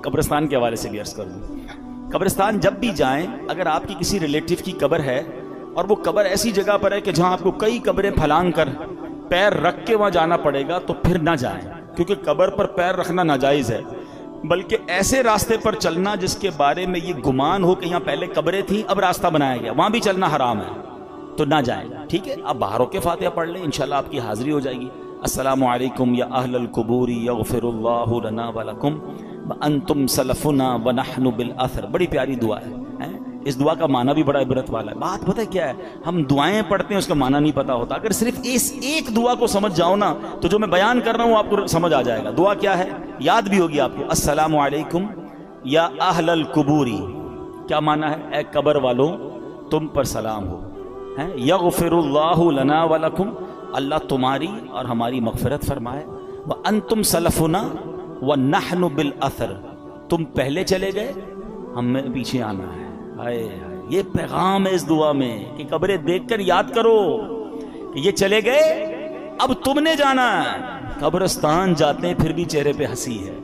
قبرستان کے حوالے سے بھی عرض کر دوں۔ قبرستان جب بھی جائیں، اگر آپ کی کسی ریلیٹیو کی قبر ہے اور وہ قبر ایسی جگہ پر ہے کہ جہاں آپ کو کئی قبریں پھلانگ کر پیر رکھ کے وہاں جانا پڑے گا تو پھر نہ جائیں، کیونکہ قبر پر پیر رکھنا ناجائز ہے، بلکہ ایسے راستے پر چلنا جس کے بارے میں یہ گمان ہو کہ یہاں پہلے قبریں تھیں اب راستہ بنایا گیا، وہاں بھی چلنا حرام ہے، تو نہ جائیں، ٹھیک ہے؟ آپ باہر ہو کے فاتحہ پڑھ لیں، انشاءاللہ آپ کی حاضری ہو جائے گی۔ السلام علیکم یا اہل القبور یغفر اللہ لنا ولکم وانتم سلفنا ونحن بالاثر، بڑی پیاری دعا ہے، اس دعا کا معنی بھی بڑا عبرت والا ہے۔ بات پتہ کیا ہے، ہم دعائیں پڑھتے ہیں اس کا معنی نہیں پتا ہوتا، اگر صرف اس ایک دعا کو سمجھ جاؤ نا تو جو میں بیان کر رہا ہوں آپ کو سمجھ آ جائے گا۔ دعا کیا ہے یاد بھی ہوگی آپ کو، السلام علیکم یا اہل القبوری، کیا معنی ہے؟ اے قبر والوں تم پر سلام ہو، یغفر اللہ لنا ولکم، اللہ تمہاری اور ہماری مغفرت فرمائے، وانتم سلفنا ونحن بالاثر، تم پہلے چلے گئے ہمیں پیچھے آنا ہے۔ یہ پیغام ہے اس دعا میں کہ قبریں دیکھ کر یاد کرو کہ یہ چلے گئے اب تم نے جانا ہے۔ قبرستان جاتے ہیں پھر بھی چہرے پہ ہنسی ہے،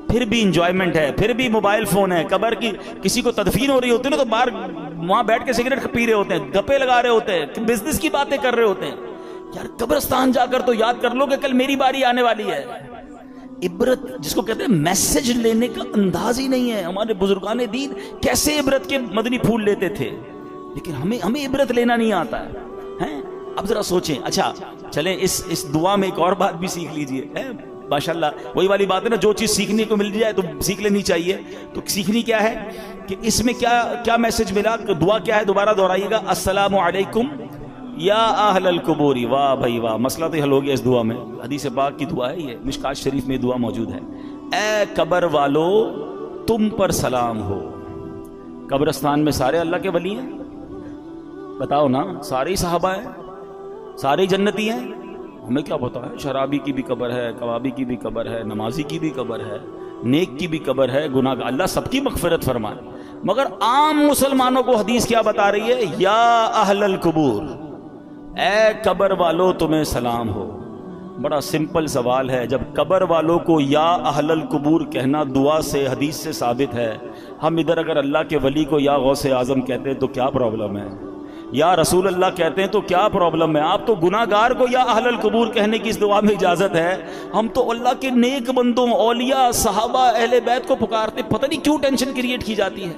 پھر بھی انجوائمنٹ ہے، پھر بھی موبائل فون ہے، قبر کی کسی کو تدفین ہو رہی ہوتی ہے نا تو باہر وہاں بیٹھ کے سگریٹ پی رہے ہوتے ہیں، گپے لگا رہے ہوتے ہیں، بزنس کی باتیں کر رہے ہوتے ہیں۔ یار قبرستان جا کر تو یاد کر لو کہ کل میری باری آنے والی ہے۔ عبرت جس کو کہتے ہیں میسج لینے کا انداز ہی نہیں ہے۔ ہمارے بزرگان دین کیسے عبرت کے مدنی پھول لیتے تھے، لیکن ہمیں عبرت لینا نہیں آتا ہے. اب ذرا سوچیں. اچھا چلیں اس دعا میں ایک اور بات بھی سیکھ لیجئے. ماشاءاللہ وہی والی بات ہے نا, جو چیز سیکھنے کو مل جائے تو سیکھ لینی چاہیے. تو سیکھنی کیا ہے کہ اس میں کیا میسج ملا. دعا کیا ہے, دوبارہ دہرائیے گا, السلام علیکم یا اہل القبور. واہ بھائی واہ, مسئلہ تو حل ہو گیا اس دعا میں. حدیث پاک کی دعا ہے یہ, مشکات شریف میں دعا موجود ہے. اے قبر والو تم پر سلام ہو. قبرستان میں سارے اللہ کے ولی ہیں, بتاؤ نا, سارے ہی صحابہ ہیں, سارے جنتی ہیں. ہمیں کیا پتا ہے, شرابی کی بھی قبر ہے, کبابی کی بھی قبر ہے, نمازی کی بھی قبر ہے, نیک کی بھی قبر ہے, گناہ کا. اللہ سب کی مغفرت فرمائے. مگر عام مسلمانوں کو حدیث کیا بتا رہی ہے, یا اہل القبور, اے قبر والو تمہیں سلام ہو. بڑا سمپل سوال ہے, جب قبر والوں کو یا اہل القبور کہنا دعا سے حدیث سے ثابت ہے, ہم ادھر اگر اللہ کے ولی کو یا غوث اعظم کہتے ہیں تو کیا پرابلم ہے, یا رسول اللہ کہتے ہیں تو کیا پرابلم ہے. آپ تو گناہ گار کو یا اہل القبور کہنے کی اس دعا میں اجازت ہے, ہم تو اللہ کے نیک بندوں, اولیاء, صحابہ, اہل بیت کو پکارتے. پتہ نہیں کیوں ٹینشن کریٹ کی جاتی ہے.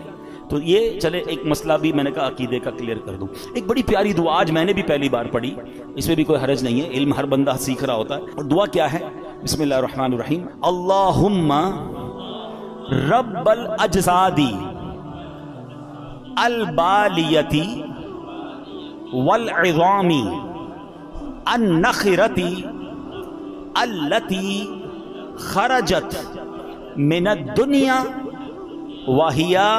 تو یہ چلے ایک مسئلہ بھی میں نے کہا عقیدے کا کلیئر کر دوں. ایک بڑی پیاری دعا آج میں نے بھی پہلی بار پڑھی, اس میں بھی کوئی حرج نہیں ہے, علم ہر بندہ سیکھ رہا ہوتا ہے. اور دعا کیا ہے, بسم اللہ الرحمن الرحیم, اللہم رب الاجسادی البالیتی والعظامی النخرتی التی خرجت من الدنیا وہیا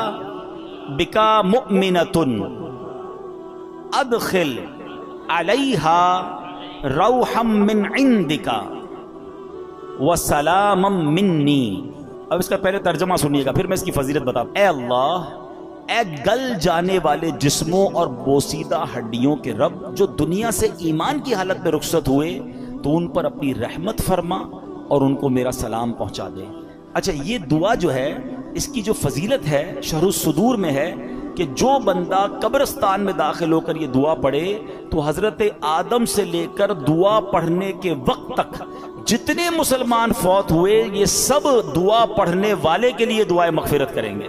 بکا مؤمنۃ ادخل علیہا روحا من عندک وسلاما منی. اب اس کا پہلے ترجمہ سنیے گا, پھر میں اس کی فضیلت بتاؤں. اے اللہ, اے گل جانے والے جسموں اور بوسیدہ ہڈیوں کے رب, جو دنیا سے ایمان کی حالت میں رخصت ہوئے, تو ان پر اپنی رحمت فرما اور ان کو میرا سلام پہنچا دے. اچھا, یہ دعا جو ہے اس کی جو فضیلت ہے شرح الصدور میں ہے کہ جو بندہ قبرستان میں داخل ہو کر یہ دعا پڑھے تو حضرت آدم سے لے کر دعا پڑھنے کے وقت تک جتنے مسلمان فوت ہوئے, یہ سب دعا پڑھنے والے کے لیے دعائے مغفرت کریں گے.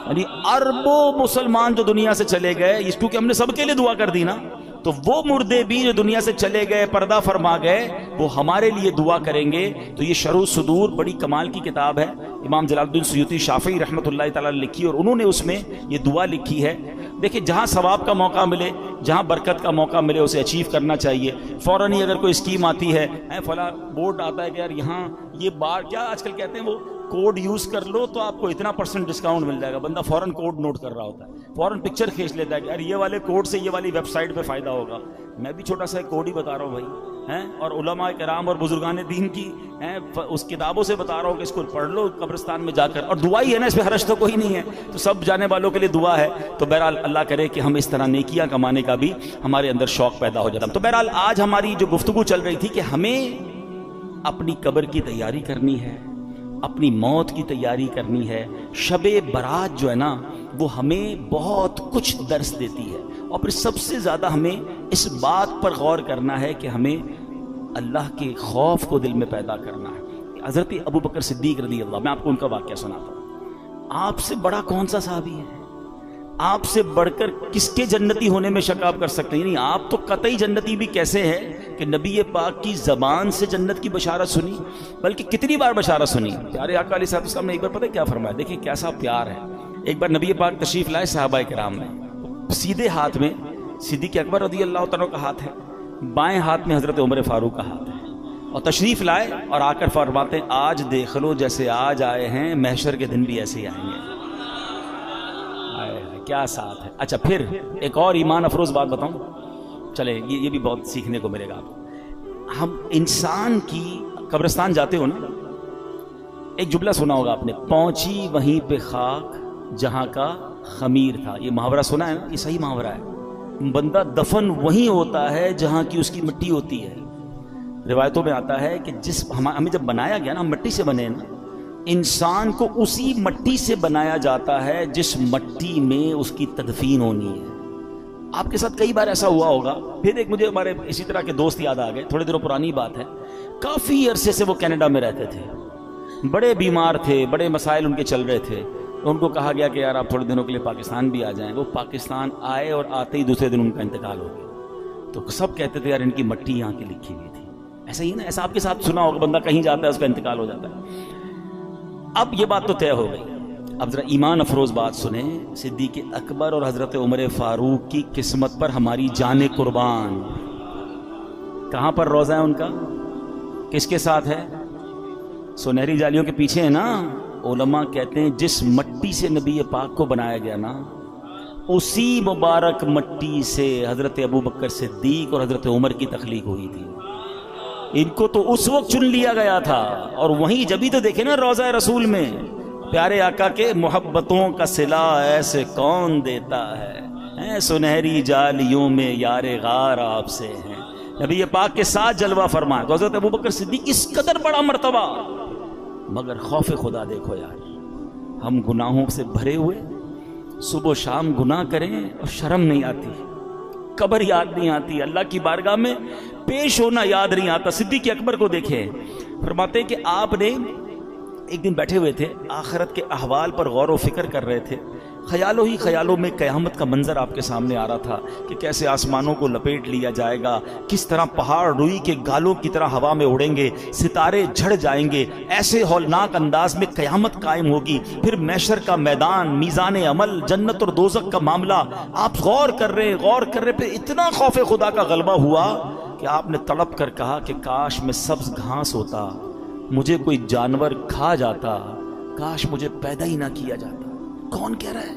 یعنی اربوں مسلمان جو دنیا سے چلے گئے, اس کیونکہ ہم نے سب کے لیے دعا کر دی نا, تو وہ مردے بھی جو دنیا سے چلے گئے, پردہ فرما گئے, وہ ہمارے لیے دعا کریں گے. تو یہ شرح الصدور بڑی کمال کی کتاب ہے, امام جلال الدین سیوطی شافعی رحمۃ اللہ تعالی لکھی, اور انہوں نے اس میں یہ دعا لکھی ہے. دیکھیں, جہاں ثواب کا موقع ملے, جہاں برکت کا موقع ملے, اسے اچیو کرنا چاہیے. فوراً ہی اگر کوئی اسکیم آتی ہے, فلاں بورڈ آتا ہے کہ یار یہاں یہ بار کیا آج کل کہتے ہیں, وہ کوڈ یوز کر لو تو آپ کو اتنا % ڈسکاؤنٹ مل جائے گا. بندہ فوراً کوڈ نوٹ کر رہا ہوتا ہے, فوراً پکچر کھینچ لیتا ہے کہ یار یہ والے کوڈ سے یہ والی ویب سائٹ پہ فائدہ ہوگا. میں بھی چھوٹا سا کوڈ ہی بتا رہا ہوں بھائی, اور علماء کرام اور بزرگان دین کی اس کتابوں سے بتا رہا ہوں کہ اس کو پڑھ لو قبرستان میں جا کر. اور دعا ہی ہے نا, اس پہ حرج تو کوئی نہیں ہے, تو سب جانے والوں کے لیے دعا ہے. تو بہرحال اللہ کرے کہ ہم اس طرح نیکیاں کمانے کا بھی ہمارے اندر شوق پیدا ہو جاتا. تو بہرحال آج ہماری جو گفتگو چل رہی تھی کہ ہمیں اپنی قبر کی تیاری کرنی ہے, اپنی موت کی تیاری کرنی ہے. شب برات جو ہے نا, وہ ہمیں بہت کچھ درس دیتی ہے. اور پھر سب سے زیادہ ہمیں اس بات پر غور کرنا ہے کہ ہمیں اللہ کے خوف کو دل میں پیدا کرنا ہے. حضرت ابو بکر صدیق رضی اللہ, میں آپ کو ان کا واقعہ سناتا ہوں. آپ سے بڑا کون سا صحابی ہے, آپ سے بڑھ کر کس کے جنتی ہونے میں شک آپ کر سکتے ہیں؟ یعنی آپ تو قطعی جنتی بھی کیسے ہے کہ نبی پاک کی زبان سے جنت کی بشارت سنی, بلکہ کتنی بار بشارت سنی. پیارے آقا علیہ الصلوۃ والسلام نے ایک بار پتہ کیا فرمایا, دیکھیں کیسا پیار ہے. ایک بار نبی پاک تشریف لائے صحابہ کرام میں, سیدھے ہاتھ میں صدیق اکبر رضی اللہ تعالیٰ کا ہاتھ ہے, بائیں ہاتھ میں حضرت عمر فاروق کا ہاتھ ہے, اور تشریف لائے اور آ کر فرماتے ہیں آج دیکھ لو جیسے آج آئے ہیں, محشر کے دن بھی ایسے ہی آئیں گے. کیا ساتھ ہے. اچھا, پھر ایک اور ایمان افروز بات بتاؤں, چلے یہ بھی بہت سیکھنے کو ملے گا. ہم انسان کی قبرستان جاتے ہو نا, ایک جملہ سنا ہوگا آپ نے, پہنچی وہیں پہ خاک جہاں کا خمیر تھا. یہ محاورہ سنا ہے نا, یہ صحیح محاورہ ہے. بندہ دفن وہیں ہوتا ہے جہاں کی اس کی مٹی ہوتی ہے. روایتوں میں آتا ہے کہ جس ہمیں جب بنایا گیا نا, ہم مٹی سے بنے نا, انسان کو اسی مٹی سے بنایا جاتا ہے جس مٹی میں اس کی تدفین ہونی ہے. آپ کے ساتھ کئی بار ایسا ہوا ہوگا. پھر ایک مجھے ہمارے اسی طرح کے دوست یاد آ گئے, تھوڑے دنوں پرانی بات ہے, کافی عرصے سے وہ کینیڈا میں رہتے تھے, بڑے بیمار تھے, بڑے مسائل ان کے چل رہے تھے. ان کو کہا گیا کہ یار آپ تھوڑے دنوں کے لیے پاکستان بھی آ جائیں. وہ پاکستان آئے اور آتے ہی دوسرے دن ان کا انتقال ہو گیا. تو سب کہتے تھے یار ان کی مٹی یہاں کی لکھی ہوئی تھی. ایسا ہی نا, ایسا آپ کے ساتھ سنا ہوگا, بندہ کہیں جاتا ہے اس کا انتقال ہو جاتا ہے. اب یہ بات تو طے ہو گئی. اب ذرا ایمان افروز بات سنیں. صدیق اکبر اور حضرت عمر فاروق کی قسمت پر ہماری جان قربان. کہاں پر روزہ ہے ان کا؟ کس کے ساتھ ہے؟ سنہری جالیوں کے پیچھے ہے نا. علماء کہتے ہیں جس مٹی سے نبی پاک کو بنایا گیا نا, اسی مبارک مٹی سے حضرت ابوبکر صدیق اور حضرت عمر کی تخلیق ہوئی تھی. ان کو تو اس وقت چن لیا گیا تھا. اور وہیں جبھی تو دیکھیں نا روضہ رسول میں پیارے آقا کے محبتوں کا صلہ ایسے کون دیتا ہے, سنہری جالیوں میں یار غار آپ سے ہیں. نبی پاک کے ساتھ جلوہ فرمائے تو حضرت ابوبکر صدیق اس قدر بڑا مرتبہ. مگر خوف خدا دیکھو یار, ہم گناہوں سے بھرے ہوئے صبح و شام گناہ کریں اور شرم نہیں آتی, قبر یاد نہیں آتی, اللہ کی بارگاہ میں پیش ہونا یاد نہیں آتا. صدیق اکبر کو دیکھیں, فرماتے کہ آپ نے ایک دن بیٹھے ہوئے تھے, آخرت کے احوال پر غور و فکر کر رہے تھے. خیالوں ہی خیالوں میں قیامت کا منظر آپ کے سامنے آ رہا تھا کہ کیسے آسمانوں کو لپیٹ لیا جائے گا, کس طرح پہاڑ روئی کے گالوں کی طرح ہوا میں اڑیں گے, ستارے جھڑ جائیں گے, ایسے ہولناک انداز میں قیامت قائم ہوگی, پھر محشر کا میدان, میزان عمل, جنت اور دوزخ کا معاملہ. آپ غور کر رہے پھر اتنا خوف خدا کا غلبہ ہوا کہ آپ نے تڑپ کر کہا کہ کاش میں سبز گھاس ہوتا, مجھے کوئی جانور کھا جاتا, کاش مجھے پیدا ہی نہ کیا جاتا. کون کہہ رہا ہے؟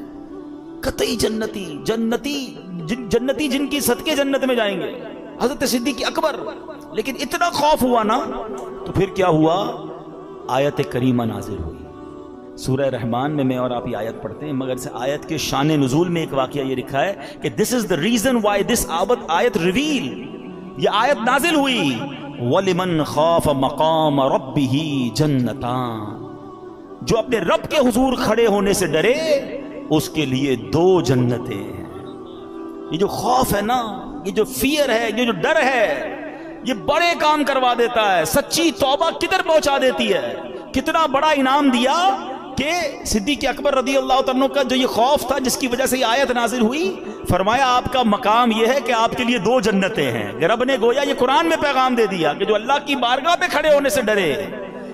قطعی جنتی, جنتی جن کی صدقے جنت میں جائیں گے, حضرت صدیق اکبر. لیکن اتنا خوف ہوا نا, تو پھر کیا ہوا؟ آیت کریمہ نازل ہوئی. سورہ رحمان میں اور آپ یہ آیت پڑھتے ہیں, مگر اس آیت کے شان نزول میں ایک واقعہ یہ لکھا ہے کہ this is the reason why this آیت reveal, یہ آیت نازل ہوئی. وَلِمَنْ خَافَ مَقَامَ رَبِّهِ جَنَّتَانِ, جو اپنے رب کے حضور کھڑے ہونے سے ڈرے اس کے لیے 2 جنتیں ہیں. یہ جو خوف ہے نا, یہ جو فیئر ہے, یہ جو ڈر ہے, یہ بڑے کام کروا دیتا ہے. سچی توبہ کدھر پہنچا دیتی ہے. کتنا بڑا انعام دیا کہ صدیق اکبر رضی اللہ عنہ کا جو یہ خوف تھا جس کی وجہ سے یہ آیت نازل ہوئی, فرمایا آپ کا مقام یہ ہے کہ آپ کے لیے 2 جنتیں ہیں. رب نے گویا یہ قرآن میں پیغام دے دیا کہ جو اللہ کی بارگاہ پہ کھڑے ہونے سے ڈرے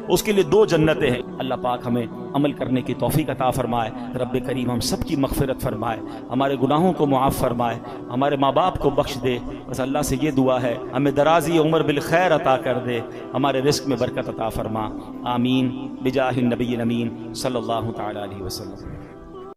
اس کے لیے 2 جنتیں ہیں. اللہ پاک ہمیں عمل کرنے کی توفیق عطا فرمائے. رب کریم ہم سب کی مغفرت فرمائے, ہمارے گناہوں کو معاف فرمائے, ہمارے ماں باپ کو بخش دے. بس اللہ سے یہ دعا ہے ہمیں درازی عمر بالخیر عطا کر دے, ہمارے رزق میں برکت عطا فرما. آمین بجاہ النبی الامین صلی اللہ تعالی علیہ وسلم.